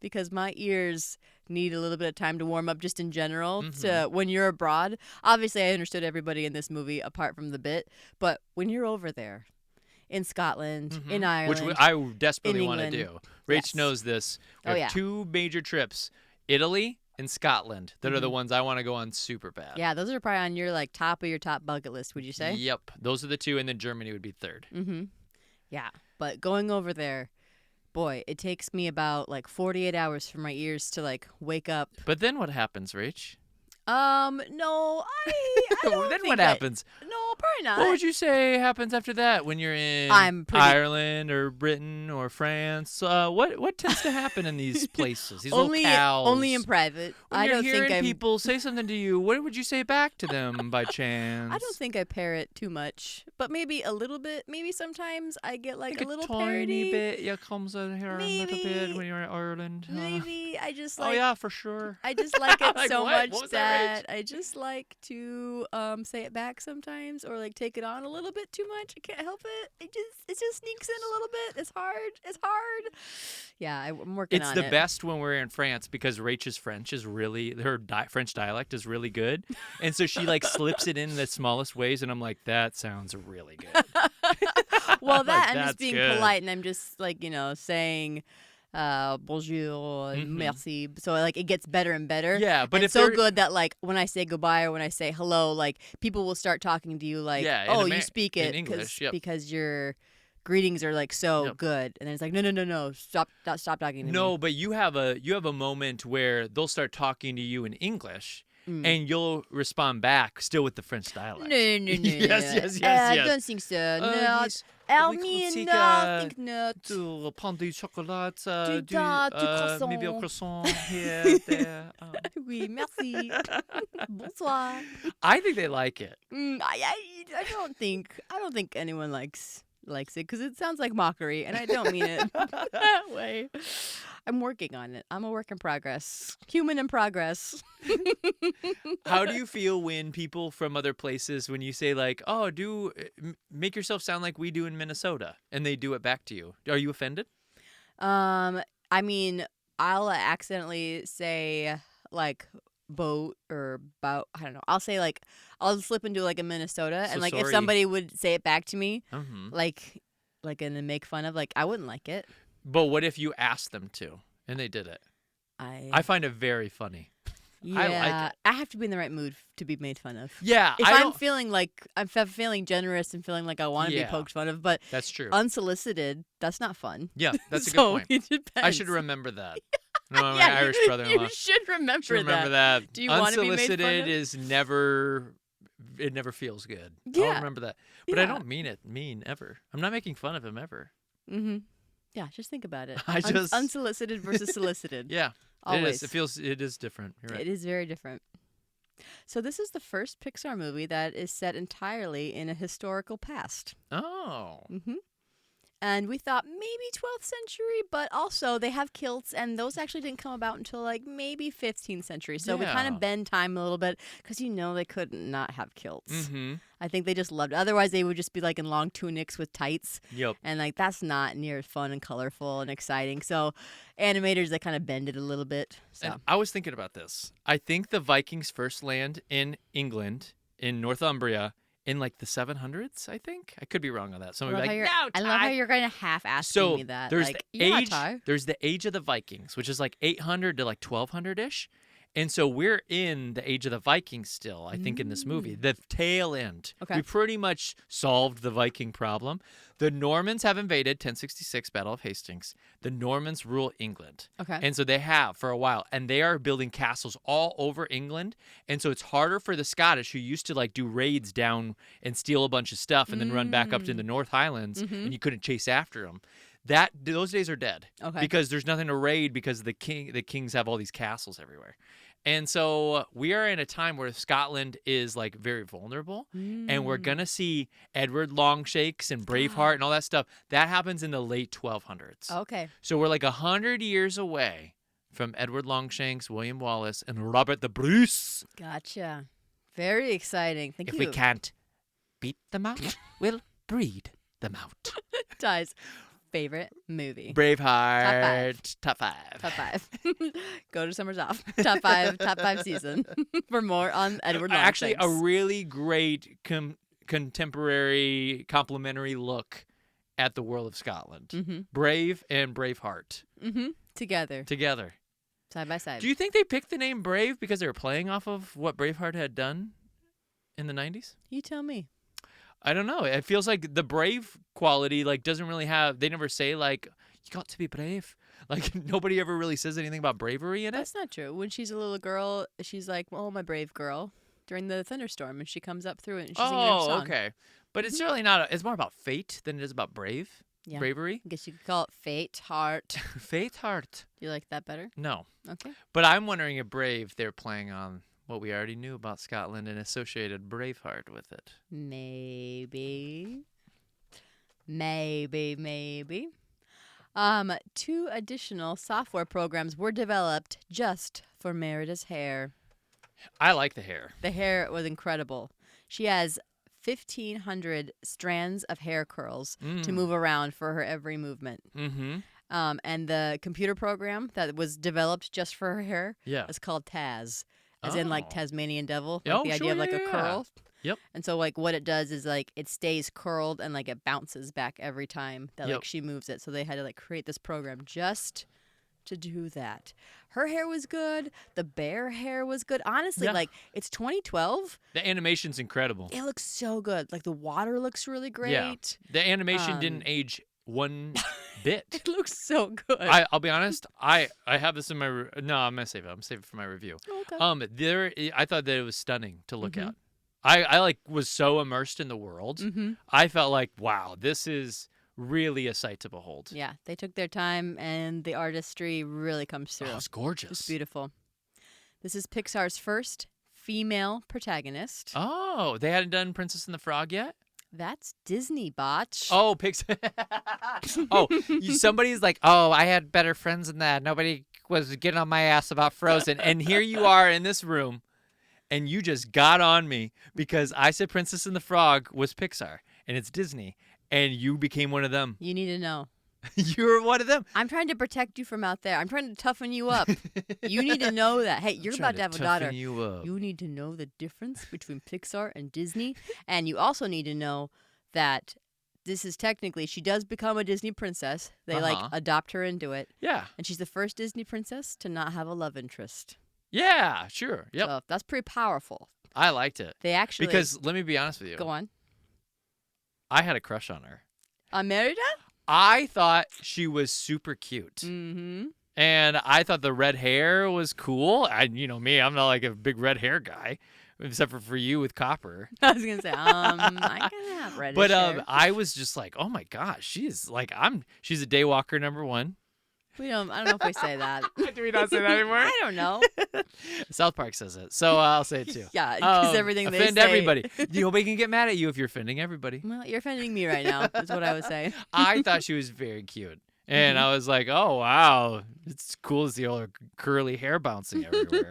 because my ears need a little bit of time to warm up just in general to when you're abroad. Obviously, I understood everybody in this movie apart from the bit, but when you're over there in Scotland, in Ireland, which I desperately in want to England. do. Rach knows this. We have 2 major trips, Italy and Scotland, that are the ones I want to go on super bad. Yeah, those are probably on your like top of your top bucket list, would you say? Yep. Those are the 2, and then Germany would be 3rd. Mm-hmm. Yeah, but going over there, boy, it takes me about like 48 hours for my ears to like wake up. But then what happens, Rach? No, I don't Then think what happens? No, probably not. What would you say happens after that when you're in I'm pretty- Ireland or Britain or France? What tends to happen in these places? These little cows. Only in private. When I you're don't hearing think people say something to you, what would you say back to them by chance? I don't think I parrot too much, but maybe a little bit. Maybe sometimes I get like a little tiny parody. bit. Yeah, comes out here a little bit Maybe- when you're in Ireland. Maybe I just Oh like. yeah, for sure. I just like it Like so what? much What was that, that I just like to say it back sometimes, or like take it on a little bit too much. I can't help it. It just sneaks in a little bit. It's hard. It's hard. Yeah, I'm working It's on the it. best when we're in France because Rachel's French is really French dialect is really good, and so she like slips it in the smallest ways, and I'm like, that sounds really good. Well, that Like, I'm just that's being good. polite, and I'm just like saying bonjour and merci. So like it gets better and better. Yeah, but and if so they're- good that like when I say goodbye or when I say hello, like people will start talking to you like, Yeah, in oh, you Amer- speak in it English, yep. because your greetings are like so Yep. good, and then it's like no, stop talking to me. No, but you have a moment where they'll start talking to you in English, and you'll respond back still with the French dialect. No. Yes. I don't think so. No. Yes. I We could mean, take, no, I think not. Du pain du chocolat, Du croissant. maybe a croissant here, there. Oui, merci. Bonsoir. I think they like it. I don't think anyone likes it because it sounds like mockery, and I don't mean it that way. I'm working on it. I'm a work in progress. Human in progress. How do you feel when people from other places, when you say like, "Oh, make yourself sound like we do in Minnesota," and they do it back to you? Are you offended? I mean, I'll accidentally say like boat or bout. I don't know. I'll say like I'll slip into like a Minnesota, So and like if sorry. somebody would say it back to me, Mm-hmm. like and then make fun of, like I wouldn't like it. But what if you asked them to and they did it? I find it very funny. Yeah, I like it. I have to be in the right mood to be made fun of. Yeah, If I I'm don't- feeling like I'm feeling generous and feeling like I want to Yeah. be poked fun of, but That's true. unsolicited, that's not fun. Yeah, that's a good So point. it depends. I should remember that. No, my Yeah, Irish brother-in-law. You should remember, Should remember that. Do you want to be made fun Unsolicited of? is never. It never feels good. I'll Yeah. remember that. But I Yeah. don't mean ever. I'm not making fun of him ever. Mm-hmm. Yeah, just think about it. I just- Unsolicited versus solicited. Yeah, Always. it is. It is different. You're right. It is very different. So this is the first Pixar movie that is set entirely in a historical past. Oh. Mm-hmm. And we thought maybe 12th century, but also they have kilts, and those actually didn't come about until like maybe 15th century. So we kind Yeah. of bend time a little bit because they could not have kilts. Mm-hmm. I think they just loved it. Otherwise, they would just be like in long tunics with tights. Yep. And like that's not near as fun and colorful and exciting. So animators, they kind of bend it a little bit. So And I was thinking about this. I think the Vikings first land in England, in Northumbria, in like the 700s. I think I could be wrong on that. I Somebody love, be how like, you're, "No, I love how Ty." you're going to half ask So me that. there's like, the yeah, age. Ty. There's the age of the Vikings, which is like 800 to like 1200 ish, and so we're in the age of the Vikings still. I think in this movie, the tail end. Okay. We pretty much solved the Viking problem. The Normans have invaded 1066 Battle of Hastings. The Normans rule England. Okay. And so they have for a while, and they are building castles all over England. And so it's harder for the Scottish, who used to like do raids down and steal a bunch of stuff and then run back up to the North Highlands, and you couldn't chase after them. Those days are dead. Okay. Because there's nothing to raid because the kings have all these castles everywhere. And so we are in a time where Scotland is like very vulnerable, and we're gonna see Edward Longshakes and Braveheart and all that stuff. That happens in the late 1200s. Okay. So we're like 100 years away from Edward Longshanks, William Wallace, and Robert the Bruce. Gotcha. Very exciting. Thank If you. we can't beat them out, we'll breed them out. Ty's favorite movie. Braveheart, top five. Top 5. Go to Summers Off. Top 5 season for more on Edward Longshanks. Actually, a really great contemporary, complimentary look at the world of Scotland. Brave and Braveheart Together. together. Side by side. Do you think they picked the name Brave because they were playing off of what Braveheart had done in the 90s? You tell me. I don't know. It feels like the brave quality like doesn't really have. They never say like you got to be brave. Like nobody ever really says anything about bravery in it. That's not true. When she's a little girl, she's like, "Oh, my brave girl," during the thunderstorm, and she comes up through it and she's singing her song. Okay. But it's really not. It's more about fate than it is about Yeah. bravery. I guess you could call it fate, heart. Fate heart. You like that better? No. Okay. But I'm wondering if Brave they're playing on what we already knew about Scotland and associated Braveheart with it. Maybe. 2 additional software programs were developed just for Merida's hair. I like the hair. The hair was incredible. She has 1,500 strands of hair curls to move around for her every movement. Mm-hmm. And the computer program that was developed just for her hair is called Taz, as in like Oh. Tasmanian devil, like the idea of like a curl. Yep. And so like what it does is like it stays curled and like it bounces back every time that like she moves it. So they had to like create this program just to do that. Her hair was good. The bear hair was good. Honestly, Yeah. like it's 2012. The animation's incredible. It looks so good. Like the water looks really great. Yeah. The animation didn't age one bit. It looks so good. I'll be honest. I have this in my no. I'm gonna save it. I'm gonna save it for my review. Okay. I thought that it was stunning to look at. I like was so immersed in the world. I felt like wow, this is really a sight to behold. Yeah, they took their time and the artistry really comes through. Oh, it's gorgeous. It's beautiful. This is Pixar's first female protagonist. Oh, they hadn't done Princess and the Frog yet? That's Disney, botch. Oh, Pixar. Somebody's like, oh, I had better friends than that. Nobody was getting on my ass about Frozen. And here you are in this room, and you just got on me because I said Princess and the Frog was Pixar, and it's Disney, and you became one of them. You need to know. You're one of them. I'm trying to protect you from out there. I'm trying to toughen you up. You need to know that. Hey, you're about to have a daughter. You up. You need to know the difference between Pixar and Disney. And you also need to know that this is technically, she does become a Disney princess. They like adopt her into it. Yeah. And she's the first Disney princess to not have a love interest. Yeah, sure. Yep. So that's pretty powerful. I liked it. They actually. Because let me be honest with you. Go on. I had a crush on her. Merida? I thought she was super cute. Mm-hmm. And I thought the red hair was cool. You know me, I'm not like a big red hair guy, except for you with copper. I was gonna say, I can have reddish But hair. I was just like, oh my gosh, she's a daywalker #1. I don't know if we say that. Do we not say that anymore? I don't know. South Park says it, so I'll say it too. Yeah, because everything they offend say. everybody. Nobody can get mad at you if you're offending everybody. Well, you're offending me right now. Is what I would say. I thought she was very cute. And I was like, oh, wow. It's cool to see all her curly hair bouncing everywhere.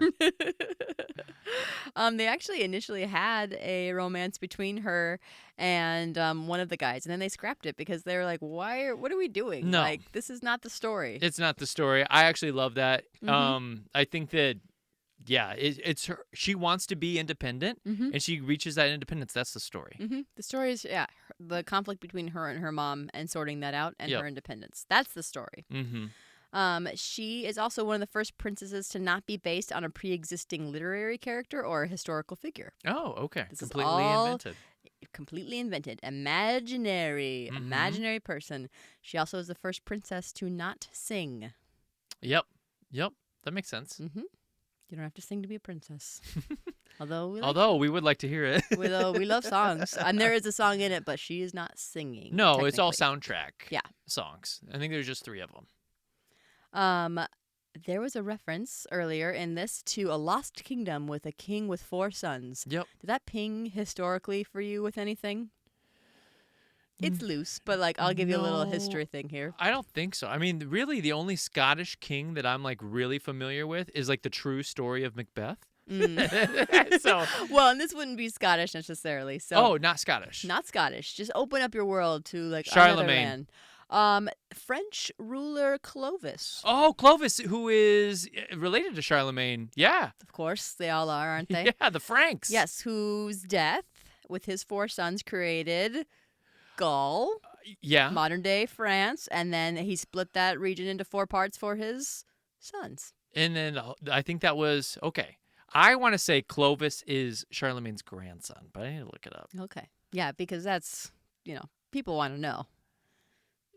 They actually initially had a romance between her and one of the guys, and then they scrapped it because they were like, what are we doing? No. Like, this is not the story. It's not the story. I actually love that. I think that, yeah, it's her. She wants to be independent, and she reaches that independence. That's the story. The story is, the conflict between her and her mom and sorting that out and her independence. That's the story. She is also one of the first princesses to not be based on a pre-existing literary character or a historical figure. Oh, okay. This Completely is all invented. Completely invented. Imaginary person. She also is the first princess to not sing. Yep. That makes sense. You don't have to sing to be a princess. Although we would like to hear it. we love songs. And there is a song in it, but she is not singing. No, it's all technically. soundtrack songs. I think there's just 3 of them. There was a reference earlier in this to a lost kingdom with a king with 4 sons. Yep. Did that ping historically for you with anything? It's loose, but like I'll give you a little history thing here. I don't think so. I mean, really, the only Scottish king that I'm like really familiar with is like the true story of Macbeth. So, well, and this wouldn't be Scottish necessarily. So not Scottish. not Scottish. Just open up your world to like Charlemagne. another land. French ruler Clovis. Oh, Clovis, who is related to Charlemagne. Yeah. Of course, they all are, aren't they? Yeah, the Franks. Yes, whose death with his 4 sons created Gaul, Yeah. modern day France, and then he split that region into 4 parts for his sons. And then I think that was, okay. I want to say Clovis is Charlemagne's grandson, but I need to look it up. Okay. Yeah, because that's, people want to know.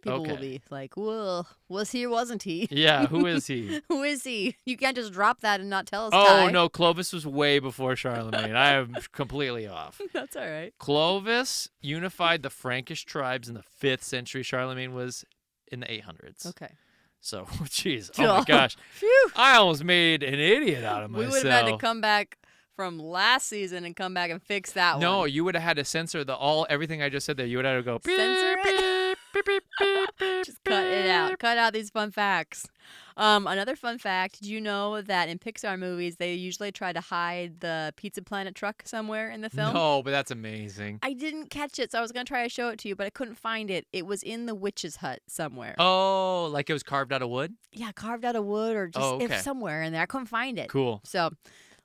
People will Okay. be like, well, was he or wasn't he? Yeah, who is he? Who is he? You can't just drop that and not tell us, Oh, Ty. no, Clovis was way before Charlemagne. I am completely off. That's all right. Clovis unified the Frankish tribes in the 5th century. Charlemagne was in the 800s. Okay. So, jeez. Oh, my gosh. Phew. I almost made an idiot out of We myself. would have had to come back from last season and come back and fix that one. No, you would have had to censor everything I just said there. You would have had to go beep, Censor it? beep, beep, beep, beep, beep, Just cut it out. beep. Cut out these fun facts. Another fun fact, did you know that in Pixar movies, they usually try to hide the Pizza Planet truck somewhere in the film? No, but that's amazing. I didn't catch it, so I was going to try to show it to you, but I couldn't find it. It was in the witch's hut somewhere. Oh, like it was carved out of wood? Yeah, carved out of wood or just Oh, okay. somewhere in there. I couldn't find it. Cool. So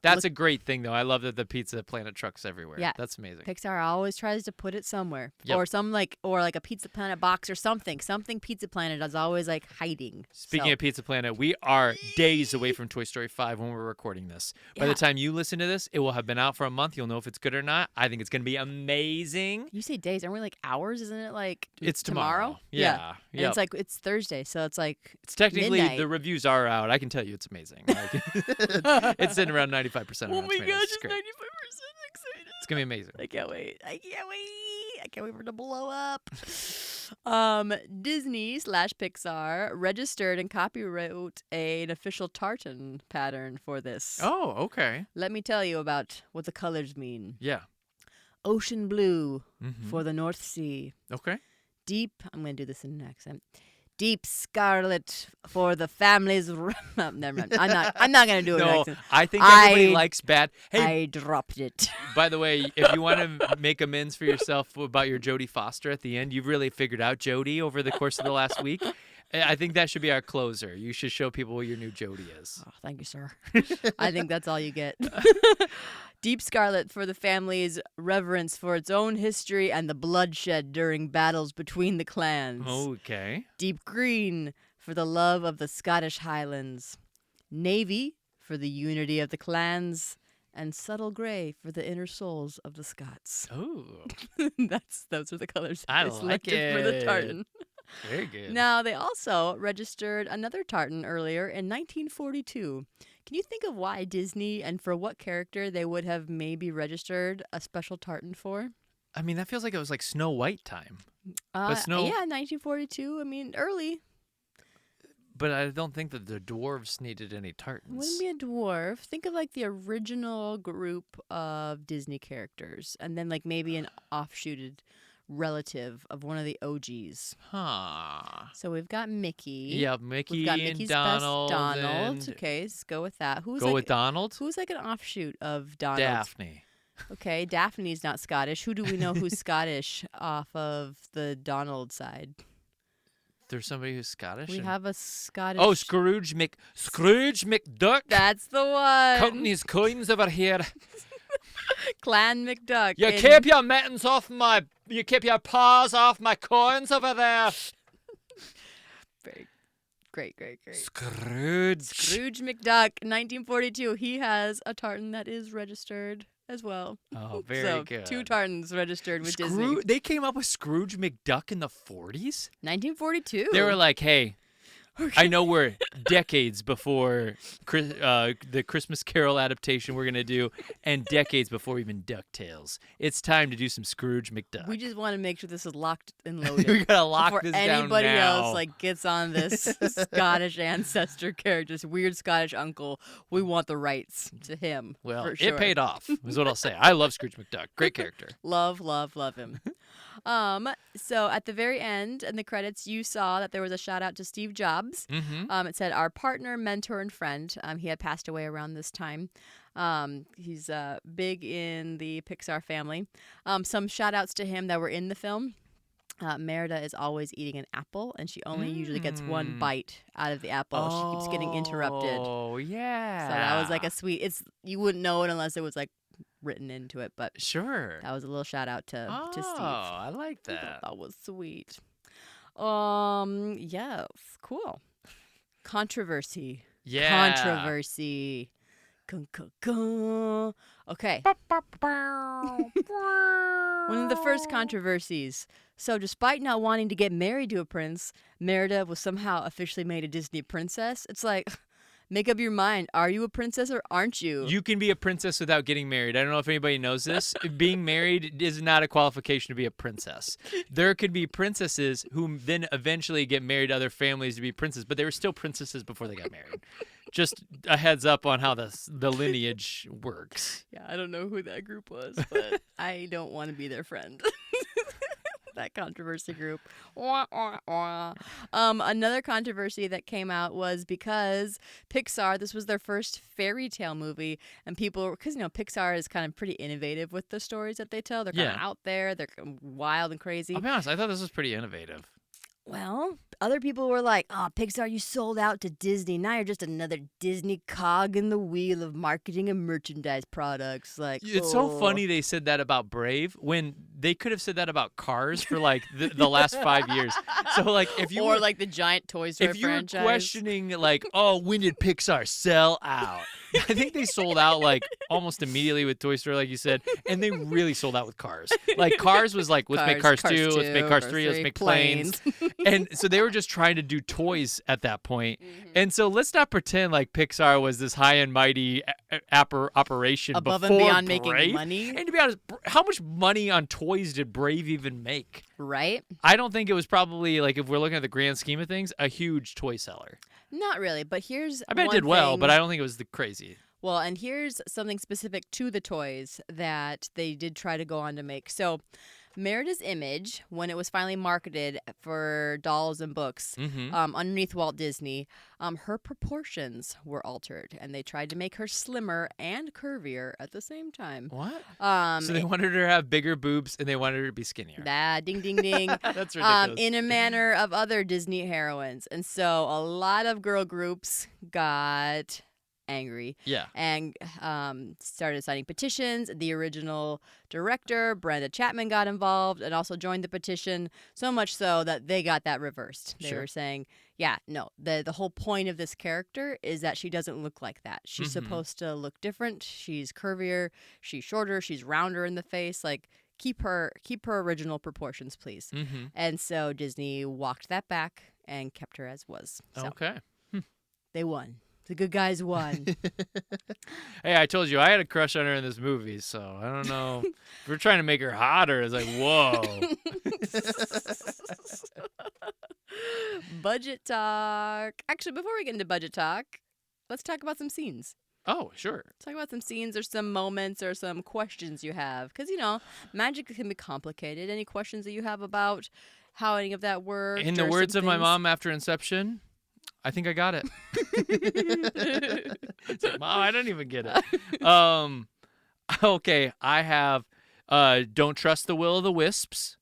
That's a great thing, though. I love that the Pizza Planet truck's everywhere. Yeah. That's amazing. Pixar always tries to put it somewhere, Yep. or like a Pizza Planet box or something. Something Pizza Planet is always like hiding. Speaking of Pizza Planet, we are days away from Toy Story 5 when we're recording this. By Yeah. the time you listen to this, it will have been out for a month. You'll know if it's good or not. I think it's going to be amazing. You say days, aren't we like hours? Isn't it like It's tomorrow. Yeah. And Yep. it's like it's Thursday, so it's like It's technically, midnight. the reviews are out. I can tell you it's amazing. Like, it's sitting around 95% on Rotten Tomatoes. It's great. 95% excited. It's going to be amazing. I can't wait. I can't wait for it to blow up. Disney/Pixar registered and copyright an official tartan pattern for this. Oh, okay. Let me tell you about what the colors mean. Yeah. Ocean blue Mhm. for the North Sea. Okay. Deep, I'm going to do this in an accent. Deep scarlet for the family's. No, never mind. I'm not going to do an No, accent. I think everybody I- likes bad. Hey, I dropped it. by the way, if you want to make amends for yourself about your Jodie Foster at the end, you've really figured out Jodie over the course of the last week. I think that should be our closer. You should show people what your new Jodie is. Oh, thank you, sir. I think that's all you get. Deep scarlet for the family's reverence for its own history and the bloodshed during battles between the clans. Okay. Deep green for the love of the Scottish Highlands. Navy for the unity of the clans. And subtle gray for the inner souls of the Scots. Oh, Those are the colors I they like selected for the it. tartan. very good. Now, they also registered another tartan earlier in 1942. Can you think of why Disney and for what character they would have maybe registered a special tartan for? I mean, that feels like it was like Snow White time. Snow- Yeah, 1942. I mean, early. But I don't think that the dwarves needed any tartans. Wouldn't be a dwarf. Think of like the original group of Disney characters, and then like maybe an offshooted relative of one of the OGs. Huh. So we've got Mickey. Yeah, Mickey We've got and Mickey's Donald. best Donald. and- Okay, let's go with that. Who's Go like, with Donald? Who's like an offshoot of Donald? Daphne. Okay, Daphne's not Scottish. Who do we know who's Scottish off of the Donald side? There's somebody who's Scottish. We and- have a Scottish. Oh, Scrooge McDuck. That's the one. Counting his coins over here. Clan McDuck. You in- keep your mittens off my. You keep your paws off my coins over there. Great. Scrooge. Scrooge McDuck, 1942. He has a tartan that is registered as well. Oh, very so, good. 2 tartans registered with Disney. They came up with Scrooge McDuck in the 40s? 1942. They were like, hey, I know we're decades before the Christmas Carol adaptation we're going to do, and decades before even DuckTales. It's time to do some Scrooge McDuck. We just want to make sure this is locked and loaded. we got to lock before this anybody down now. else like gets on this Scottish ancestor character, this weird Scottish uncle. We want the rights to him. Well, for sure. it paid off, is what I'll say. I love Scrooge McDuck. Great character. Love him. So at the very end in the credits, you saw that there was a shout out to Steve Jobs. Mm-hmm. It said our partner, mentor, and friend. He had passed away around this time. He's big in the Pixar family. Some shout outs to him that were in the film. Merida is always eating an apple, and she only usually gets one bite out of the apple. She keeps getting interrupted. Oh, yeah. So that was like a sweet. You wouldn't know it unless it was like written into it, but Sure. that was a little shout out to Steve. Oh, I like I thought that. that was sweet. Yes, cool. Controversy. Yeah. Controversy. Gun, gun, gun. Okay. One of the first controversies. So, despite not wanting to get married to a prince, Merida was somehow officially made a Disney princess. It's like, make up your mind. Are you a princess or aren't you? You can be a princess without getting married. I don't know if anybody knows this. Being married is not a qualification to be a princess. There could be princesses who then eventually get married to other families to be princes, but they were still princesses before they got married. Just a heads up on how the lineage works. Yeah, I don't know who that group was, but I don't want to be their friend. That controversy group. Wah, wah, wah. Another controversy that came out was because Pixar, this was their first fairy tale movie, and people, because Pixar is kind of pretty innovative with the stories that they tell. They're kind of out there, they're wild and crazy. I'll be honest, I thought this was pretty innovative. Well, other people were like, "Oh, Pixar, you sold out to Disney. Now you're just another Disney cog in the wheel of marketing and merchandise products." Like, it's so funny they said that about Brave when they could have said that about Cars for like the last 5 years. So like if you were like the giant Toy Story franchise. If you were questioning like, oh, when did Pixar sell out? I think they sold out like almost immediately with Toy Story, like you said, and they really sold out with Cars. Like Cars was like, let's make Cars 2, let's make Cars 3, let's make planes. And so they were just trying to do toys at that point. Mm-hmm. And so let's not pretend like Pixar was this high and mighty operation above before and beyond Brave. Making money. And to be honest, how much money on toys did Brave even make? Right. I don't think it was probably, like, if we're looking at the grand scheme of things, a huge toy seller. Not really, but here's I bet it did well, but I don't think it was the crazy. Well, and here's something specific to the toys that they did try to go on to make. So Merida's image, when it was finally marketed for dolls and books, underneath Walt Disney, her proportions were altered, and they tried to make her slimmer and curvier at the same time. What? So they wanted her to have bigger boobs, and they wanted her to be skinnier. Ding, ding, ding. That's ridiculous. In a manner of other Disney heroines. And so a lot of girl groups got angry. Yeah. And started signing petitions. The original director, Brenda Chapman, got involved and also joined the petition, so much so that they got that reversed. They were saying, yeah, no, the whole point of this character is that she doesn't look like that. She's supposed to look different. She's curvier, she's shorter, she's rounder in the face. Like, keep her original proportions, please. And so Disney walked that back and kept her as was. So okay. they won. The good guys won. Hey, I told you I had a crush on her in this movie, so I don't know. If we're trying to make her hotter, it's like, whoa. Budget talk. Actually, before we get into budget talk, let's talk about some scenes. Oh, sure. Talk about some scenes or some moments or some questions you have. Because, magic can be complicated. Any questions that you have about how any of that worked? In the words of my mom after Inception, I think I got it. It's like, Mom, I don't even get it. Okay, I have Don't Trust the Will of the Wisps.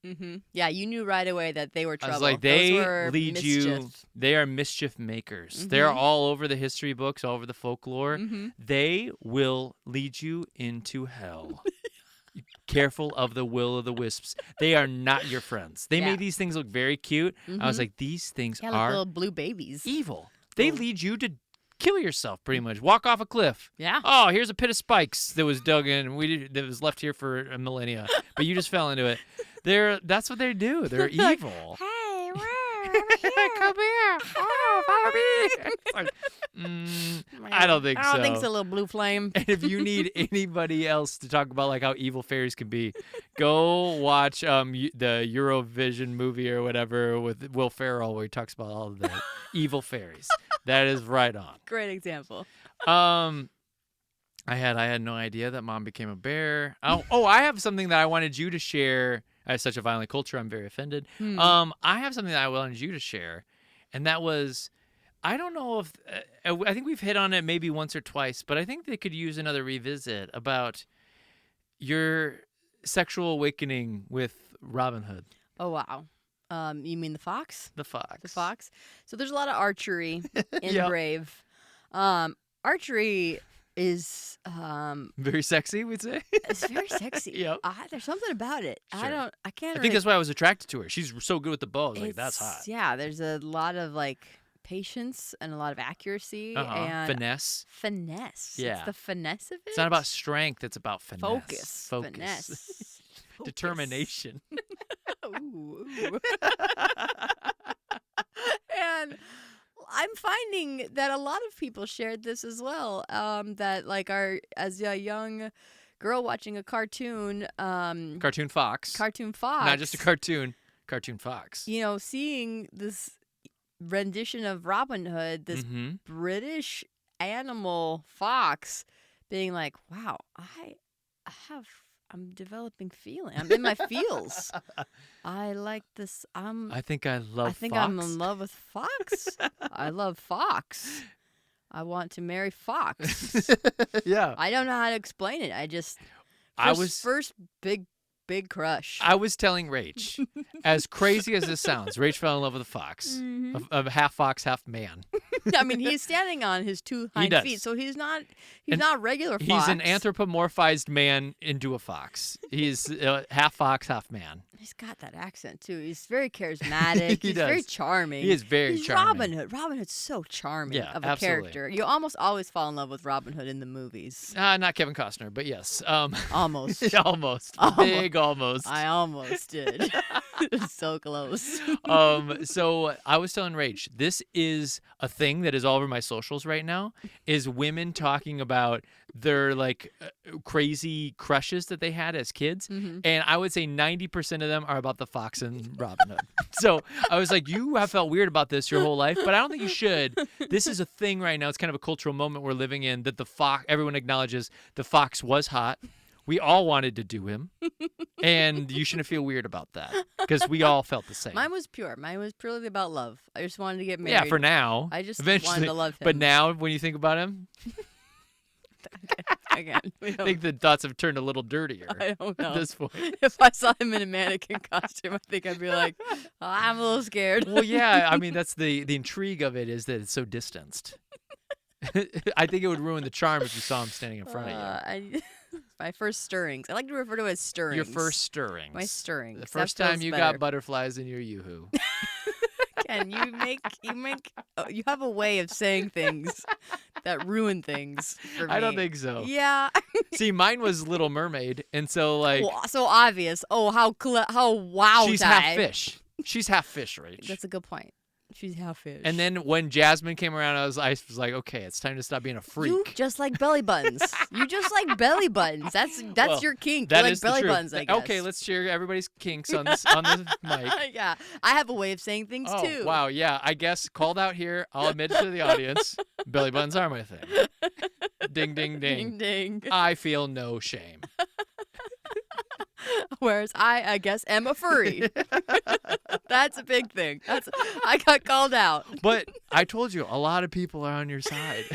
Yeah, you knew right away that they were trouble. I was like, they lead you. They are mischief makers. They're all over the history books, all over the folklore. They will lead you into hell. Careful of the will of the wisps. They are not your friends. They made these things look very cute. I was like, these things like are little blue babies. Evil. They lead you to kill yourself, pretty much. Walk off a cliff. Yeah. Oh, here's a pit of spikes that was dug in. That was left here for a millennia, but you just fell into it. That's what they do. They're evil. Hey, Come here. Oh, follow me. It's like, I don't think so. I don't think so, little blue flame. And if you need anybody else to talk about like how evil fairies can be, go watch the Eurovision movie or whatever with Will Ferrell, where he talks about all of the evil fairies. That is right on. Great example. I had no idea that Mom became a bear. Oh, I have something that I wanted you to share. I have such a violent culture. I'm very offended. I have something that I wanted you to share, and that was, I don't know if I think we've hit on it maybe once or twice, but I think they could use another revisit about your sexual awakening with Robin Hood. Oh, wow. You mean the fox? The fox. The fox. So there's a lot of archery in Yep. Brave. Archery is Very sexy, we'd say. it's very sexy. Yep. There's something about it. Sure. I can't I think that's why I was attracted to her. She's so good with the bow. I was like, it's- that's hot. Yeah, there's a lot of like patience and a lot of accuracy and finesse. Yeah. It's the finesse of it. It's not about strength. It's about finesse. Focus. Focus. Finesse. Determination. Ooh. And I'm finding that a lot of people shared this as well. That like as a young girl watching a cartoon. Cartoon Fox. Cartoon Fox. Not just a cartoon. Cartoon Fox. You know, seeing this rendition of Robin Hood, this British animal fox, being like, wow, I'm developing feeling. I'm in my feels. I like this. I think I love. I think Fox. I'm in love with Fox. I love Fox. I want to marry Fox. Yeah. I don't know how to explain it. I just. First big crush. I was telling Rach, as crazy as this sounds, Rach fell in love with a fox, of half fox, half man. I mean, he's standing on his two hind feet, so he's not regular fox. He's an anthropomorphized man into a fox. He's half fox, half man. He's got that accent too. He's very charismatic. He's very charming. He is very charming. Robin Hood. Robin Hood's so charming of a absolutely. character. You almost always fall in love with Robin Hood in the movies. Not Kevin Costner, but yes. Almost. Almost. Big almost. I almost did. So close. So I was telling Rach, this is a thing that is all over my socials right now, is women talking about their like crazy crushes that they had as kids. And I would say 90% of them are about the fox and Robin Hood. So I was like, you have felt weird about this your whole life, but I don't think you should. This is a thing right now. It's kind of a cultural moment we're living in, that the fox, everyone acknowledges the fox was hot. We all wanted to do him, and you shouldn't feel weird about that, because we all felt the same. Mine was pure. Mine was purely about love. I just wanted to get married. Yeah, for now. I just eventually wanted to love him. But now, when you think about him, again, I think the thoughts have turned a little dirtier I don't know. at this point. If I saw him in a mannequin costume, I think I'd be like, oh, I'm a little scared. Well, yeah, I mean, that's the intrigue of it, is that it's so distanced. I think it would ruin the charm if you saw him standing in front of you. My first stirrings. I like to refer to it as stirrings. Your first stirrings. My stirrings. The first time you got butterflies in your yoo-hoo. Ken, you have a way of saying things that ruin things for me. I don't think so. Yeah. See, mine was Little Mermaid, and so like. Well, so obvious. Oh, how wow. She's half fish. She's half fish, Rach. That's a good point. She's half fish. And then when Jasmine came around, I was like, okay, it's time to stop being a freak. You just like belly buttons. You just like belly buttons. That's well, your kink. That you is like belly the truth. buttons, I guess. Okay, let's share everybody's kinks on the mic. Yeah, I have a way of saying things too. Wow, yeah, I guess called out here. I'll admit it to the audience. Belly buttons are my thing. Ding, ding, ding. Ding, ding. I feel no shame. Whereas I guess, am a furry. That's a big thing. I got called out. But I told you, a lot of people are on your side.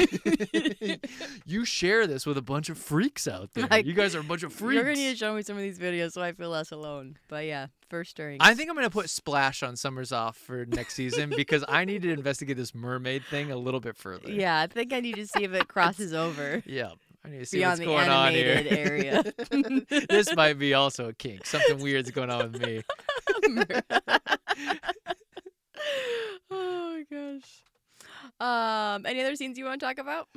You share this with a bunch of freaks out there. Like, you guys are a bunch of freaks. You're going to need to show me some of these videos so I feel less alone. But yeah, first stirrings. I think I'm going to put Splash on Summers Off for next season, because I need to investigate this mermaid thing a little bit further. Yeah, I think I need to see if it crosses over. Yeah. I need to see Beyond what's going on here. the animated area. This might be also a kink. Something weird's going on with me. Oh my gosh. Any other scenes you want to talk about?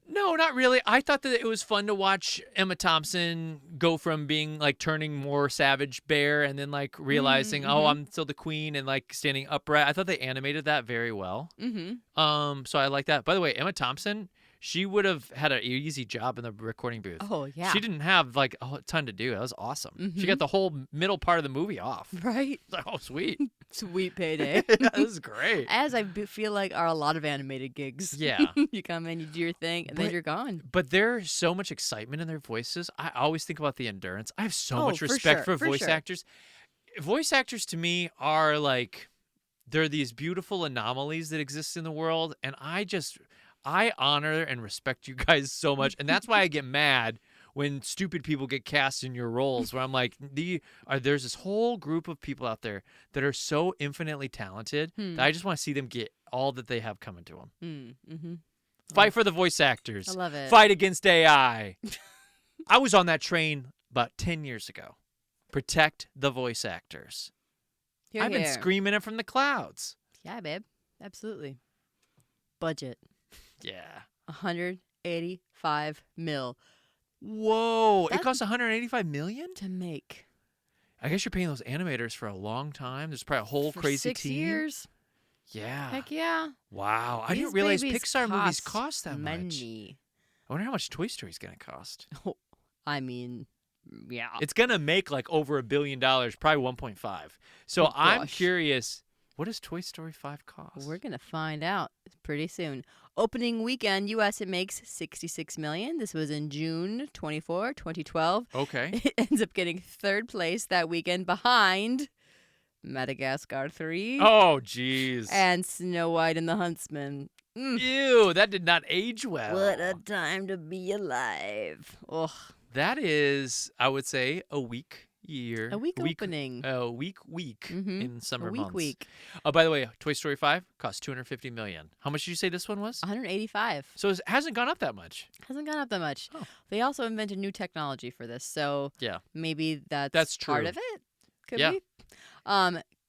No, not really. I thought that it was fun to watch Emma Thompson go from being like turning more savage bear, and then like realizing, oh, I'm still the queen, and like standing upright. I thought they animated that very well. So I like that. By the way, Emma Thompson, she would have had an easy job in the recording booth. Oh, yeah. She didn't have like a ton to do. That was awesome. She got the whole middle part of the movie off. Right? Like, oh, sweet. Sweet payday. That was great. As I feel like are a lot of animated gigs. Yeah. You come in, you do your thing, and then you're gone. But there's so much excitement in their voices. I always think about the endurance. I have so much respect for voice actors. Voice actors to me are like, they're these beautiful anomalies that exist in the world, and I honor and respect you guys so much, and that's why I get mad when stupid people get cast in your roles, where I'm like, there's this whole group of people out there that are so infinitely talented that I just want to see them get all that they have coming to them. Fight for the voice actors. I love it. Fight against AI. I was on that train about 10 years ago. Protect the voice actors. Here, I've been screaming it from the clouds. Yeah, babe. Absolutely. Budget, Yeah. 185 mil Whoa! It That- costs 185 million. to make. I guess you're paying those animators for a long time. There's probably a whole For crazy 6 team. years. Yeah. Heck yeah. Wow. I These didn't realize babies Pixar movies cost that much. money. I wonder how much Toy Story's gonna cost. I mean, yeah. It's gonna make like over $1 billion, probably 1.5. So Oh, I'm gosh. curious, what does Toy Story 5 cost? We're gonna find out pretty soon. Opening weekend, U.S. it makes $66 million. This was in June 24, 2012. Okay. It ends up getting third place that weekend behind Madagascar 3 Oh, jeez. and Snow White and the Huntsman. Ew, that did not age well. What a time to be alive. Ugh. That is, I would say, a weak year. A week opening. A week Mhm. in summer A months. week. Oh, by the way, Toy Story 5 cost $250 million. How much did you say this one was? 185. So it hasn't gone up that much. Hasn't gone up that much. Oh. They also invented new technology for this, so Yeah. maybe That's part true. of it. Could Yeah. be.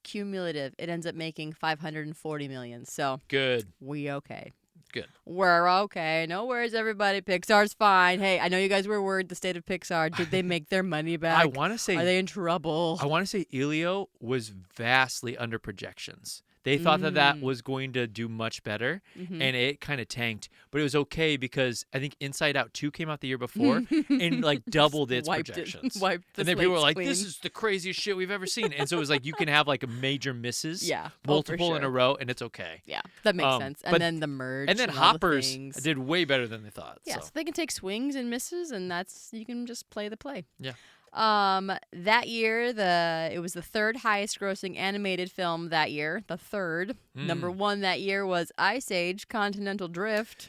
Cumulative, it ends up making 540 million. So Good. we okay. Good. We're okay. No worries, everybody. Pixar's fine. Hey, I know you guys were worried the state of Pixar. Did they make their money back? I want to say Are they in trouble? I want to say Elio was vastly under projections. They thought that was going to do much better, and it kind of tanked. But it was okay because I think Inside Out 2 came out the year before and like doubled its Wiped projections. wiped the And then people were slates like, "This clean. is the craziest shit we've ever seen." And so it was like you can have like major misses, Yeah. Oh, for multiple in a sure. row, and it's okay. Yeah, that makes sense. And but- then the merge. And then all the Hoppers things. did way better than they thought. Yeah, So. so they can take swings and misses, and that's you can just play the play. Yeah. That year, it was the third highest grossing animated film that year. The third. Number one that year was Ice Age: Continental Drift,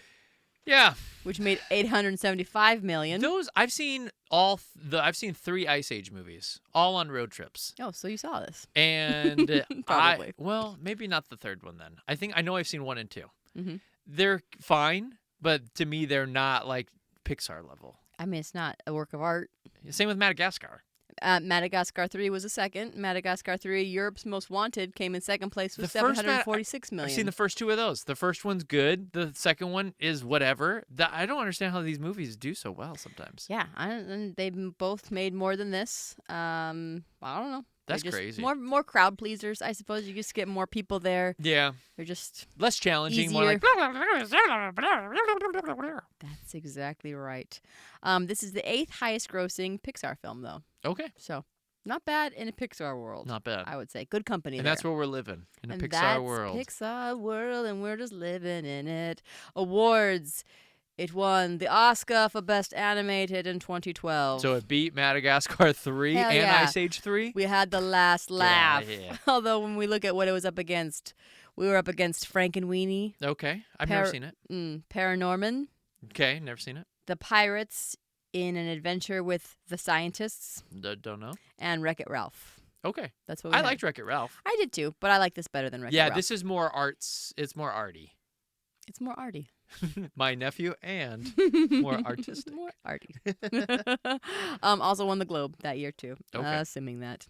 Yeah, which made 875 million. those I've seen I've seen 3 Ice Age movies, all on road trips. Oh, so you saw this? And Probably. well, maybe not the third one then. I know I've seen 1 and 2. Mhm. They're fine, but to me they're not like Pixar level. I mean, it's not a work of art. Same with Madagascar. Madagascar 3 was a second. Madagascar 3, Europe's Most Wanted, came in second place with The first 746 million. I've seen the first 2 of those. The first one's good. The second one is whatever. I don't understand how these movies do so well sometimes. Yeah, and they both made more than this. I don't know. That's They're just crazy. More crowd pleasers, I suppose. You just get more people there. Yeah, They're just less challenging. More easier. like. That's exactly right. This is the 8th highest grossing Pixar film, though. Okay, So not bad in a Pixar world. not bad. I would say good company. And there. that's where we're living in a And Pixar that's world. Pixar world, and we're just living in it. Awards. It won the Oscar for Best Animated in 2012. So it beat Madagascar 3 Hell and yeah. Ice Age 3. We had the last laugh. outta here. Although when we look at what it was up against, we were up against Frankenweenie, Okay, I've never seen it. Paranorman, Okay, never seen it. The Pirates in an Adventure with the Scientists, Don't know. and Wreck-It Ralph. Okay, That's what we I had. liked Wreck-It Ralph. I did too, but I like this better than Wreck-It Yeah, Ralph. this is more arts. It's more arty. It's more arty. My nephew and more artistic. More arty. Also won the Globe that year too. Okay. Assuming that.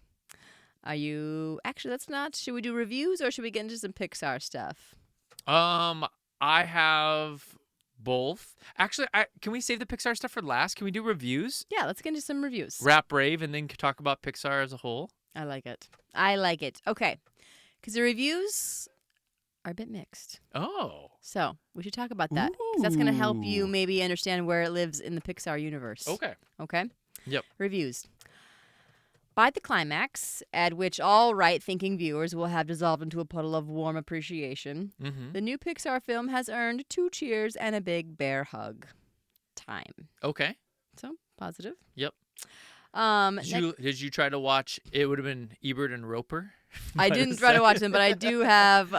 Are you actually? That's not. Should we do reviews or should we get into some Pixar stuff? I have both. Actually, can we save the Pixar stuff for last? Can we do reviews? Yeah, let's get into some reviews. Wrap Brave and then talk about Pixar as a whole. I like it. I like it. Okay, because the reviews are a bit mixed. Oh. So we should talk about that. 'Cause that's going to help you Ooh. maybe understand where it lives in the Pixar universe. Okay. Okay? Yep. Reviews. By the climax, at which all right-thinking viewers will have dissolved into a puddle of warm appreciation, Mm-hmm. the new Pixar film has earned 2 cheers and a big bear hug. Time. Okay. So, positive. Yep. Did you try to watch? It would have been Ebert and Roper. I didn't try to watch them, but I do have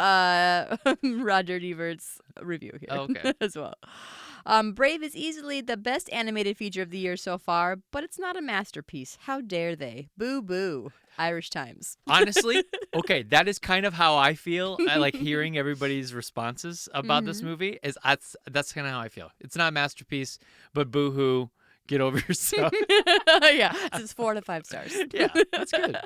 Roger Ebert's review here Oh, okay. as well. Brave is easily the best animated feature of the year so far, but it's not a masterpiece. How dare they? Boo boo. Irish Times. Honestly, okay, that is kind of how I feel. I like hearing everybody's responses about this movie. That's kind of how I feel. It's not a masterpiece, but boo-hoo, get over yourself. Yeah, it's 4 to 5 stars. Yeah, that's good.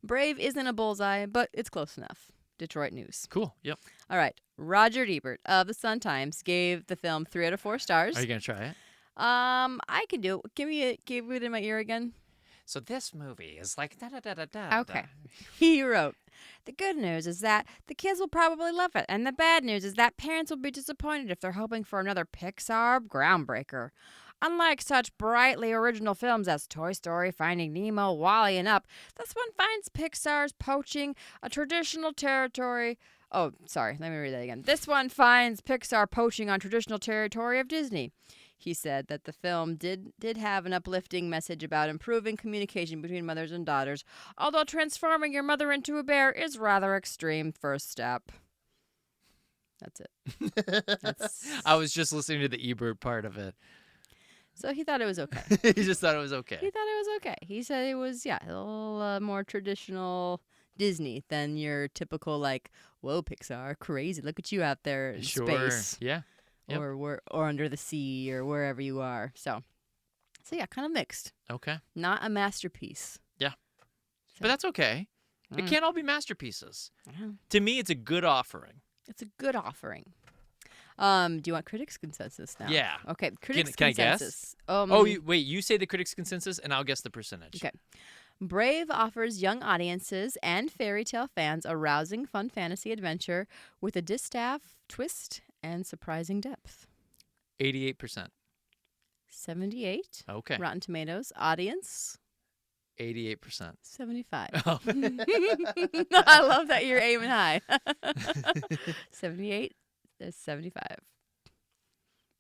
Brave isn't a bullseye, but it's close enough. Detroit News. Cool. Yep. All right. Roger Ebert of the Sun-Times gave the film 3 out of 4 stars. Are you gonna try it? I can do it. Give it in my ear again. So this movie is like da da da da da. Okay. He wrote, "The good news is that the kids will probably love it, and the bad news is that parents will be disappointed if they're hoping for another Pixar groundbreaker. Unlike such brightly original films as Toy Story, Finding Nemo, WALL-E, and Up, this one finds Pixar's poaching a traditional territory." Oh, sorry, let me read that again. "This one finds Pixar poaching on traditional territory of Disney." He said that the film did have an uplifting message about improving communication between mothers and daughters, although transforming your mother into a bear is rather extreme first step. That's it. I was just listening to the Ebert part of it. So he thought it was okay. He just thought it was okay. He thought it was okay. He said it was, a little more traditional Disney than your typical, like, whoa, Pixar, crazy. Look at you out there in space. Yeah. Yep. Or under the sea or wherever you are. So yeah, kind of mixed. Okay. Not a masterpiece. Yeah. But that's okay. It can't all be masterpieces. To me, it's a good offering. It's a good offering. Do you want critics' consensus now? Yeah. Okay, critics' Can I guess? consensus. Wait, you say the critics' consensus, and I'll guess the percentage. Okay. Brave offers young audiences and fairy tale fans a rousing, fun fantasy adventure with a distaff twist and surprising depth. 88%. 78. Okay. Rotten Tomatoes. Audience. 88%. 75. Oh. I love that you're aiming high. 78 is 75.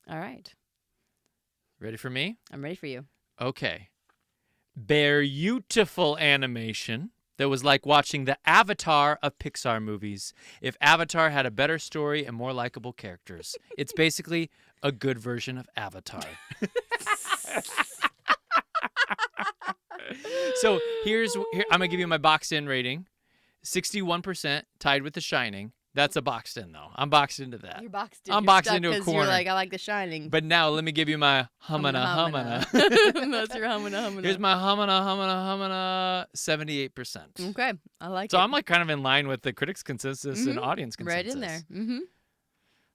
All right. Ready for me? I'm ready for you. Okay. Beautiful animation that was like watching the Avatar of Pixar movies. If Avatar had a better story and more likable characters. It's basically a good version of Avatar. So here I'm going to give you my boxed in rating. 61%, tied with The Shining. That's a boxed in, though. I'm boxed into that. You're boxed in. I'm You're boxed stuck into a 'cause corner. You're like, I like The Shining. But now let me give you my humana. That's your humana. Here's my humana, 78%. Okay, I like So it. I'm like kind of in line with the critics' consensus and audience consensus. Right in there. Mm-hmm.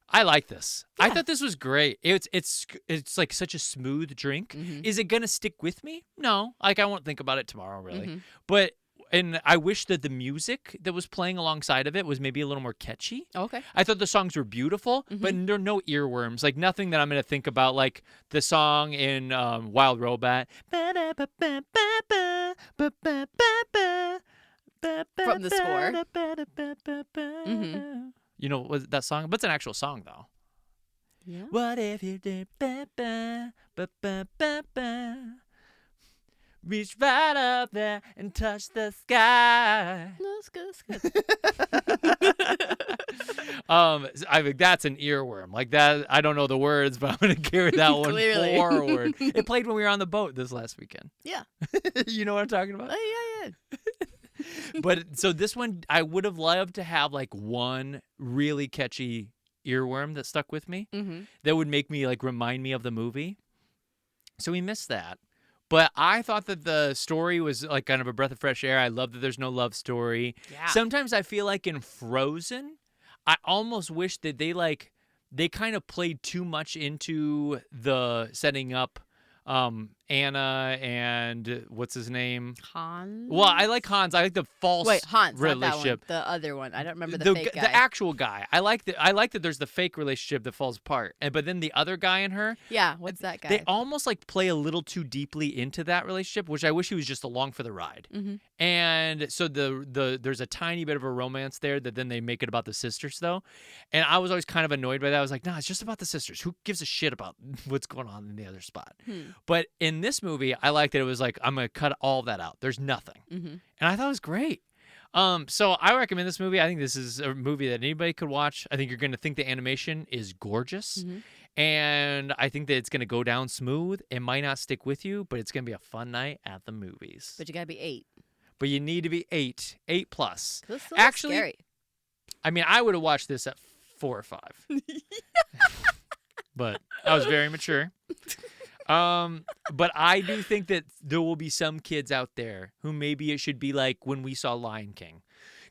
I like this. Yeah. I thought this was great. It's like such a smooth drink. Is it gonna stick with me? No. Like I won't think about it tomorrow really. And I wish that the music that was playing alongside of it was maybe a little more catchy. Okay. I thought the songs were beautiful, but there are no earworms. Like nothing that I'm gonna think about. Like the song in Wild Robot. From the score. You know was that song? But it's an actual song though. Yeah. What if you did reach right up there and touch the sky? No, it's good. I mean that's an earworm. Like that, I don't know the words, but I'm gonna carry that one Clearly. forward. It played when we were on the boat this last weekend. Yeah. You know what I'm talking about? Yeah. But so this one, I would have loved to have like one really catchy earworm that stuck with me that would make me like remind me of the movie. So we missed that. But I thought that the story was like kind of a breath of fresh air. I love that there's no love story. Yeah. Sometimes I feel like in Frozen, I almost wish that they kind of played too much into the setting up Anna and what's his name? Hans. Well, I like Hans. I like the false Hans, relationship. not that one. The other one. I don't remember the fake guy. The actual guy. I like that there's the fake relationship that falls apart. But then the other guy and her. Yeah, what's that guy? They almost like play a little too deeply into that relationship, which I wish he was just along for the ride. And so there's a tiny bit of a romance there that then they make it about the sisters though. And I was always kind of annoyed by that. I was like, nah, it's just about the sisters. Who gives a shit about what's going on in the other spot? But in this movie, I like that it was like, I'm going to cut all that out. There's nothing. And I thought it was great. So I recommend this movie. I think this is a movie that anybody could watch. I think you're going to think the animation is gorgeous. And I think that it's going to go down smooth. It might not stick with you, but it's going to be a fun night at the movies. But you gotta be 8. But you need to be 8 plus. That's still Actually, scary. I mean, I would have watched this at 4 or 5. But I was very mature. But I do think that there will be some kids out there who maybe it should be like when we saw Lion King.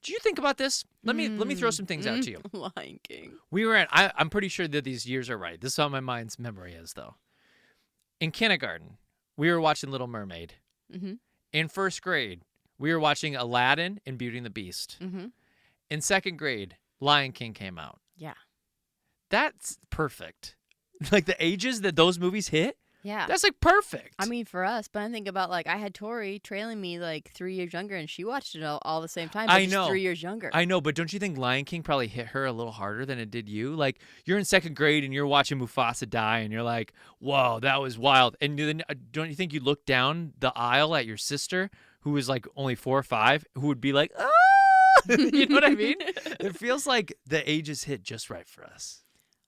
Do you think about this? Let me throw some things out to you. Lion King. We were I'm pretty sure that these years are right. This is how my mind's memory is, though. In kindergarten, we were watching Little Mermaid. Mm-hmm. In first grade, we were watching Aladdin and Beauty and the Beast. Mm-hmm. In second grade, Lion King came out. Yeah. That's perfect. Like the ages that those movies hit, Yeah. that's like perfect. I mean, for us, but I think about like I had Tori trailing me like 3 years younger, and she watched it all the same time. But I just know. 3 years younger. I know, but don't you think Lion King probably hit her a little harder than it did you? Like, you're in second grade and you're watching Mufasa die, and you're like, whoa, that was wild. And then don't you think you look down the aisle at your sister, who was like only 4 or 5, who would be like, ah! You know what I mean? It feels like the ages hit just right for us.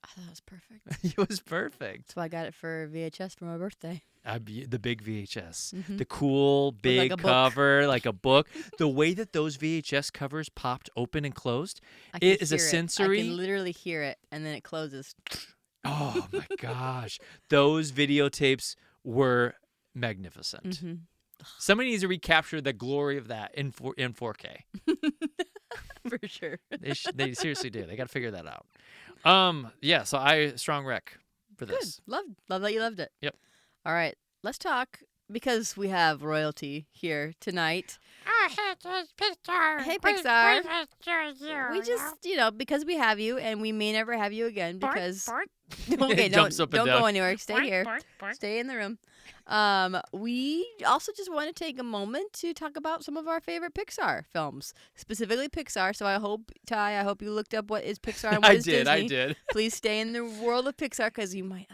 I thought it was perfect. It was perfect. So I got it for VHS for my birthday. The big VHS, Mhm. the cool big a book. cover, like a book. The way that those VHS covers popped open and closed, I can it is a hear sensory. I can literally hear it, and then it closes. Oh my gosh, those videotapes were magnificent. Mm-hmm. Somebody needs to recapture the glory of that in 4K. For sure. They seriously do. They got to figure that out. Yeah. So I strong rec for Good. this. Love that you loved it. Yep. All right, let's talk because we have royalty here tonight. Hey, Pixar. We just, because we have you, and we may never have you again because. Okay, Jumps don't up and go down. anywhere. Stay here. Stay in the room. We also just want to take a moment to talk about some of our favorite Pixar films, specifically Pixar. So I hope, Ty, you looked up what is Pixar and what is Disney. I did. Please stay in the world of Pixar because you might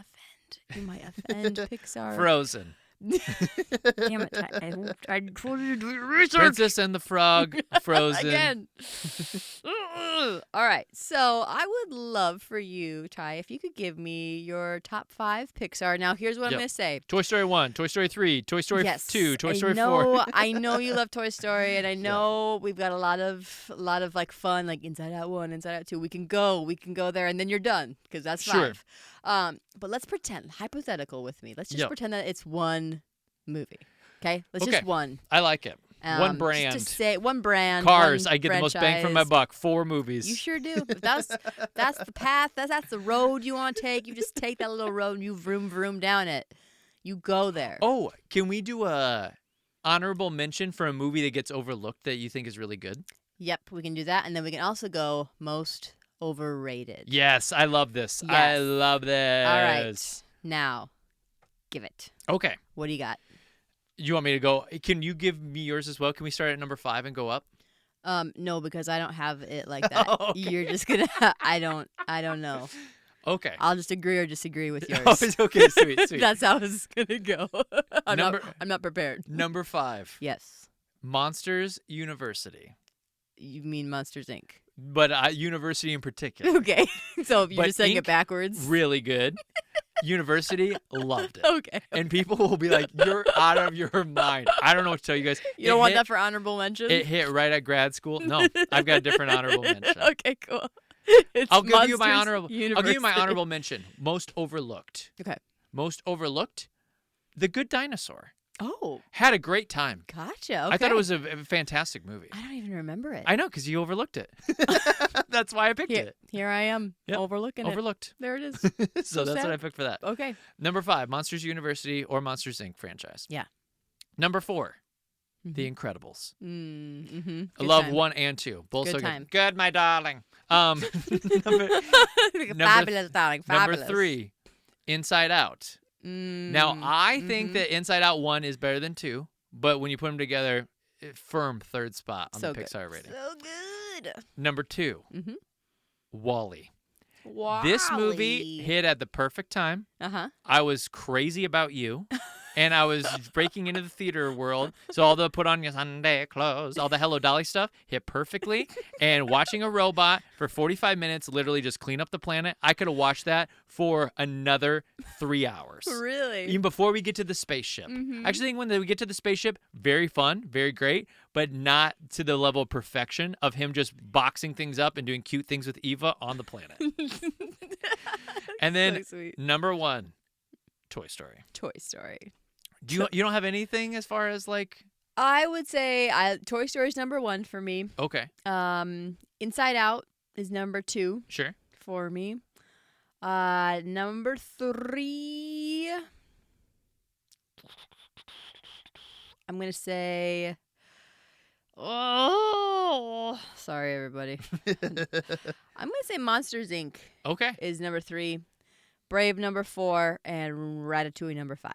offend Pixar. Frozen. Damn it, Ty. I told you to do your research. Princess and the Frog. Frozen. Again. All right. So I would love for you, Ty, if you could give me your top 5 Pixar. Now, here's what I'm Yep. going to say. Toy Story 1, Toy Story 3, Toy Story Yes, 2, Toy Story 4. I know you love Toy Story, and I know we've got a lot of like fun, like Inside Out 1, Inside Out 2. We can go there, and then you're done because that's 5. Sure. But let's pretend, hypothetical with me. Let's just Yep. pretend that it's one movie. Okay, let's Okay. just one. I like it. One Just brand. to say one brand. Cars. one I get the most bang for my franchise. buck. 4 movies. You sure do. If that's the path. That's the road you want to take. You just take that little road and you vroom down it. You go there. Oh, can we do a honorable mention for a movie that gets overlooked that you think is really good? Yep, we can do that, and then we can also go most overrated. Yes, I love this. I Yes. love this. All right. Now, give it. Okay. What do you got? You want me to go? Can you give me yours as well? Can we start at number 5 and go up? No, because I don't have it like that. Okay. You're just gonna. I don't know. Okay. I'll just agree or disagree with yours. Oh, it's okay. Sweet. That's how it's gonna go. I'm Number- not prepared. Number 5. Yes. Monsters University. You mean Monsters Inc. But University in particular. Okay. So you're But just saying Inc. it backwards. Really good. University, loved it. Okay. And people will be like, you're out of your mind. I don't know what to tell you guys. You don't want that for honorable mention? It hit right at grad school. No, I've got a different honorable mention. Okay, cool. It's I'll give you my Monsters honorable. I'll give you my University. honorable mention. Most overlooked. Okay. Most overlooked. The Good Dinosaur. Oh, Had a great time. gotcha. Okay. I thought it was a fantastic movie. I don't even remember it. I know, because you overlooked it. That's why I picked here, it. here I am, Yep. overlooking it. Overlooked. There it is. So that's sad. what I picked for that. Okay. Number 5, Monsters University or Monsters Inc. franchise. Yeah. Number 4, The Incredibles. Mm-hmm. I love 1 and 2. Both Good so time. good. Good, my darling. number, Fabulous, darling. number Fabulous. 3, Inside Out. Now, I think that Inside Out 1 is better than 2, but when you put them together, firm 3rd spot on So the good. Pixar rating. So good. Number 2, Mhm. Wall-E. Wow. This movie hit at the perfect time. Uh-huh. I was crazy about you, and I was breaking into the theater world. So all the put on your Sunday clothes, all the Hello Dolly stuff hit perfectly. And watching a robot for 45 minutes literally just clean up the planet, I could have watched that for another 3 hours. Really? Even before we get to the spaceship. Mhm. I actually think when we get to the spaceship, very fun, very great, but not to the level of perfection of him just boxing things up and doing cute things with Eva on the planet. And then So sweet. number 1, Toy Story. Toy Story. You don't have anything as far as like I would say Toy Story's #1 for me. Okay, Inside Out is #2 sure. for me. #3, I'm gonna say. Oh, sorry everybody. I'm gonna say Monsters Inc. Okay, is #3, Brave #4, and Ratatouille #5.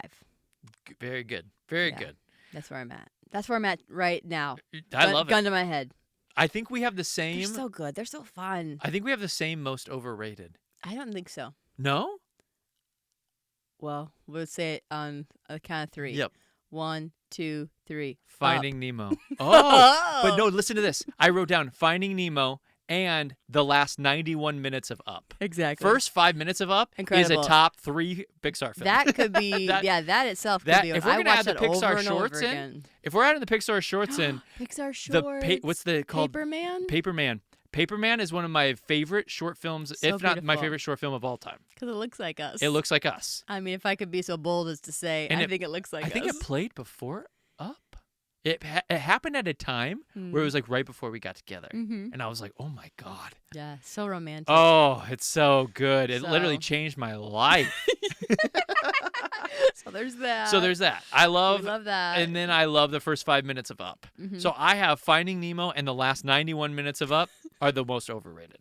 very good, very Yeah. good. That's where I'm at. That's where I'm at right now. I love it. Gun to my head. I think we have the They're same. so good. They're so fun. I think we have the same most overrated. I don't think so. No? Well, we'll say it on a count of 3. Yep. 1, 2, 3. Finding Nemo. Oh, but no, listen to this. I wrote down Finding Nemo and the last 91 minutes of Up. Exactly. First 5 minutes of Up Incredible. is a top 3 Pixar film. That could be. That- that itself could that- be. if I we're gonna watched add the that over Pixar and over shorts in, again. If we're adding the Pixar shorts in, Pixar the shorts. what's the called? Paperman? Paperman. Paperman is one of my favorite short films, So if not my beautiful. favorite short film of all time. Because it looks like us. It looks like us. I mean, if I could be so bold as to say, And I think it looks like I think us. it played before Up. It happened at a time where it was like right before we got together, Mhm. and I was like, "Oh my god, Yeah, so romantic. oh, it's so good! It literally So- changed my life." So there's that. So there's that. I We love, love that. and then I love the first 5 minutes of Up. Mhm. So I have Finding Nemo and the last 91 minutes of Up are the most overrated.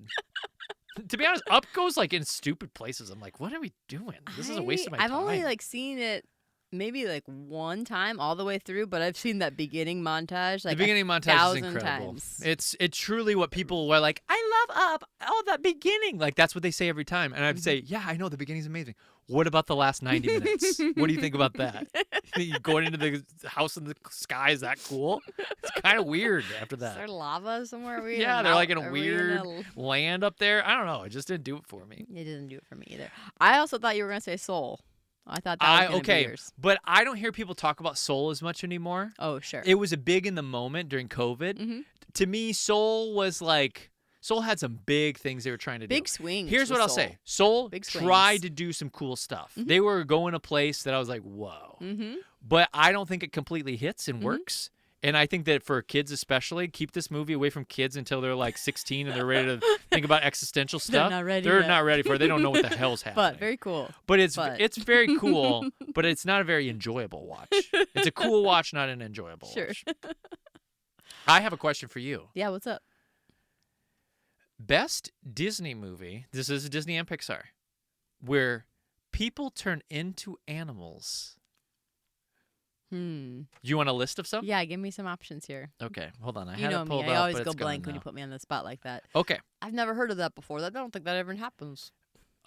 To be honest, Up goes like in stupid places. I'm like, what are we doing? This is a waste of my I've time. only like seen it maybe like one time all the way through, but I've seen that beginning montage like the beginning montage is 1,000 incredible. times. It's truly what people were like, I love Up. Oh, that beginning. Like that's what they say every time. And I'd say, yeah, I know the beginning's amazing. What about the last 90 minutes? What do you think about that? You going into the house in the sky, is that cool? It's kind of weird after Is that. there lava somewhere? Are we Yeah, in they're like in are a we weird a- land up there. I don't know. It just didn't do it for me. It didn't do it for me either. I also thought you were gonna say Soul. I thought that was gonna be yours. But I don't hear people talk about Soul as much anymore. Oh sure. It was a big in the moment during COVID. Mhm. To me, Soul was like Soul had some big things they were trying to do. Big swings. Here's with what I'll Soul. say: Soul Big tried swings. to do some cool stuff. Mhm. They were going a place that I was like, whoa. Mm-hmm. But I don't think it completely hits and Mhm. works. And I think that for kids especially, keep this movie away from kids until they're like 16 and they're ready to think about existential stuff. not ready They're yet. not ready for it. They don't know what the hell's happening. But very cool. But it's but- very cool, but it's not a very enjoyable watch. It's a cool watch, not an enjoyable Sure. watch. I have a question for you. Yeah. What's up? Best Disney movie, this is Disney and Pixar, where people turn into animals. Do you want a list of some? Yeah. Give me some options here. Okay, hold on. I You had know it me. pulled I up, always but go it's gone blank when you now. put me on the spot like that. Okay. I've never heard of that before. I don't think that ever happens.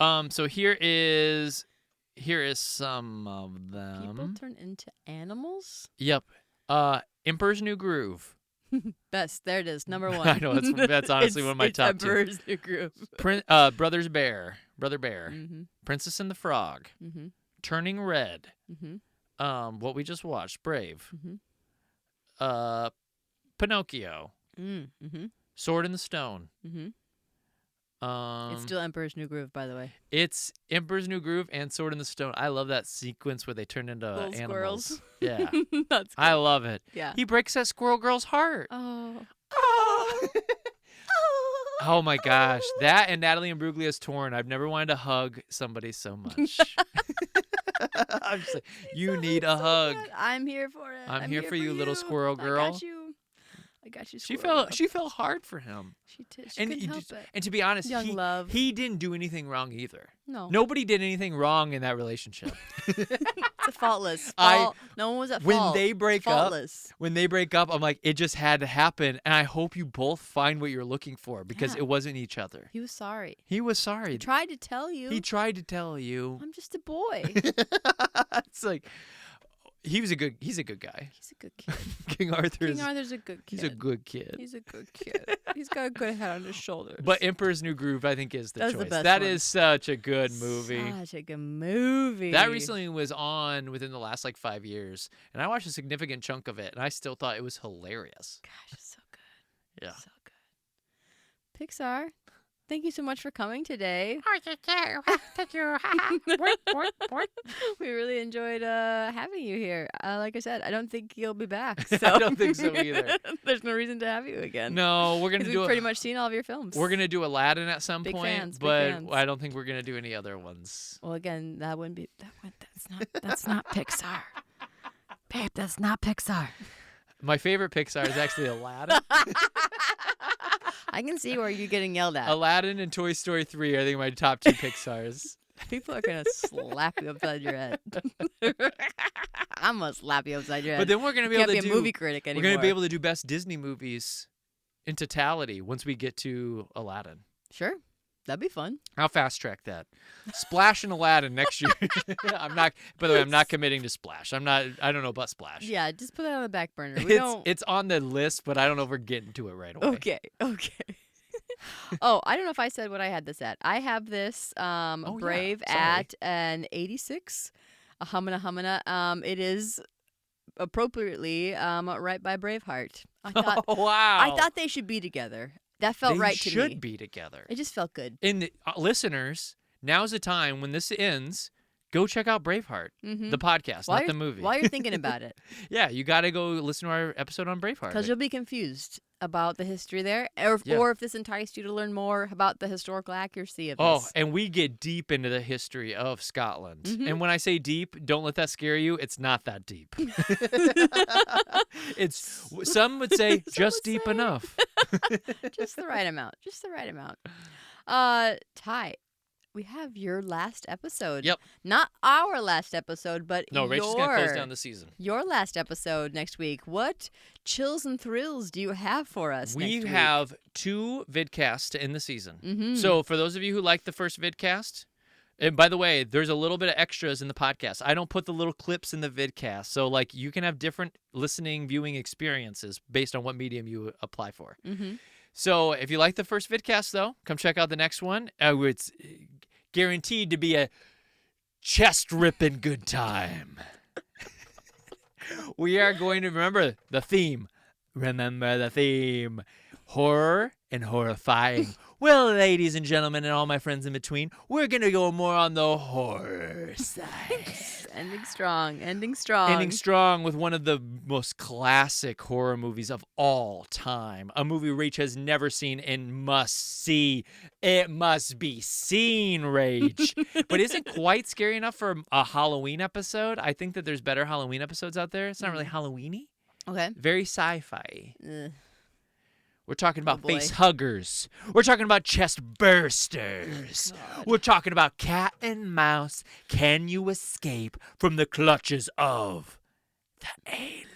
So here is some of them. People turn into animals. Yep. Emperor's New Groove. Best. There it is. Number one. I know that's honestly one of my it's top two. Emperor's New Groove. Brother Bear. Mm-hmm. Princess and the Frog. Mm-hmm. Turning Red. Mm-hmm. What we just watched, Brave. Mm-hmm. Pinocchio. Mm-hmm. Sword in the Stone. Mm-hmm. It's It's still Emperor's New Groove, by the way. It's Emperor's New Groove and Sword in the Stone. I love that sequence where they turn into Little animals. squirrels. Yeah, That's I cool. love it. Yeah. He breaks that squirrel girl's heart. Oh. Oh my gosh, that and Natalie Imbruglia's Torn. I've never wanted to hug somebody so much. I'm just like, you need a hug. Good. I'm here for it. I'm here for you, little squirrel I girl. got you. I got you. She squirrel felt hard for him. She did. She And couldn't you help just- it. and to be honest, Young love. he didn't do anything wrong either. No. Nobody did anything wrong in that relationship. It's a faultless. I- no one was at when fault. they break up, faultless. When they break up, I'm like, it just had to happen, and I hope you both find what you're looking for because Yeah. it wasn't each other. He was sorry. He was sorry. He tried to tell you. He tried to tell you. I'm just a boy. It's like he's a good guy. He's a good kid. King Arthur's King Arthur's a good kid. he's a good kid. He's a good kid. He's got a good head on his shoulders. But Emperor's New Groove, I think, is the That's the choice. best That one. is such a good movie. Such a good movie. That recently was on within the last like 5 years, and I watched a significant chunk of it, and I still thought it was hilarious. Gosh, it's so good. Yeah. So good. Pixar. Thank you so much for coming today. Oh, thank you. We really enjoyed having you here. Like I said, I don't think you'll be back. So. I don't think so either. There's no reason to have you again. No, we're gonna 'Cause do. we've pretty much seen all of your films. We're gonna do Aladdin at some Big point, fans, big but fans. I don't think we're gonna do any other ones. Well, again, that wouldn't be. That's not Pixar. Babe, that's not Pixar. My favorite Pixar is actually Aladdin. I can see where you're getting yelled at. Aladdin and Toy Story 3 are, I think, my top 2 Pixars. People are gonna slap you upside your head. I'm gonna slap you upside your head. But then we're gonna be Can't able to be do a movie critic we're anymore. gonna be able to do best Disney movies in totality once we get to Aladdin. Sure, that'd be fun. I'll fast track that. Splash and Aladdin next year. I'm not. By the way, I'm not committing to Splash. I don't know about Splash. Yeah, just put that on the back burner. We don't. It's on the list, but I don't know if we're getting to it right away. Okay. Oh, I don't know if I said what I had this at. I have this Brave sorry. at an 86. A humana. It is appropriately right by Braveheart. I thought. Oh, wow. I thought they should be together. That felt they right to me. should be together. It just felt good. And listeners, now's the time when this ends. Go check out Braveheart, Mhm. the podcast, While not the you're- movie. While you're thinking about it, Yeah, you got to go listen to our episode on Braveheart. because you'll be confused about the history there, or Yeah. or if this enticed you to learn more about the historical accuracy of Oh, this. and we get deep into the history of Scotland. Mhm. And when I say deep, don't let that scare you. It's not that deep. It's some would say just deep say. enough. Just the right amount. Just the right amount. Ty, we have your last episode. Yep. Not our last episode, but No, Rachel's gonna close down the season. your last episode next week. What chills and thrills do you have for us next We week? have 2 vidcasts to end the season. Mhm. So for those of you who like the first vidcast, and by the way, there's a little bit of extras in the podcast. I don't put the little clips in the vidcast. So like you can have different listening, viewing experiences based on what medium you apply for. Mhm. So if you like the first vidcast, though, come check out the next one. It's guaranteed to be a chest-ripping good time. We are going to remember the theme. Remember the theme. Horror and horrifying. Well, ladies and gentlemen and all my friends in between, we're going to go more on the horror side. Ending strong. Ending strong. Ending strong with one of the most classic horror movies of all time. A movie Rach has never seen and must see. It must be seen, Rach. But isn't quite scary enough for a Halloween episode. I think that there's better Halloween episodes out there. It's not really Halloween-y. Okay. Very sci-fi. Ugh. We're talking about boy. face huggers. We're talking about chest bursters. We're talking about cat and mouse. Can you escape from the clutches of the alien?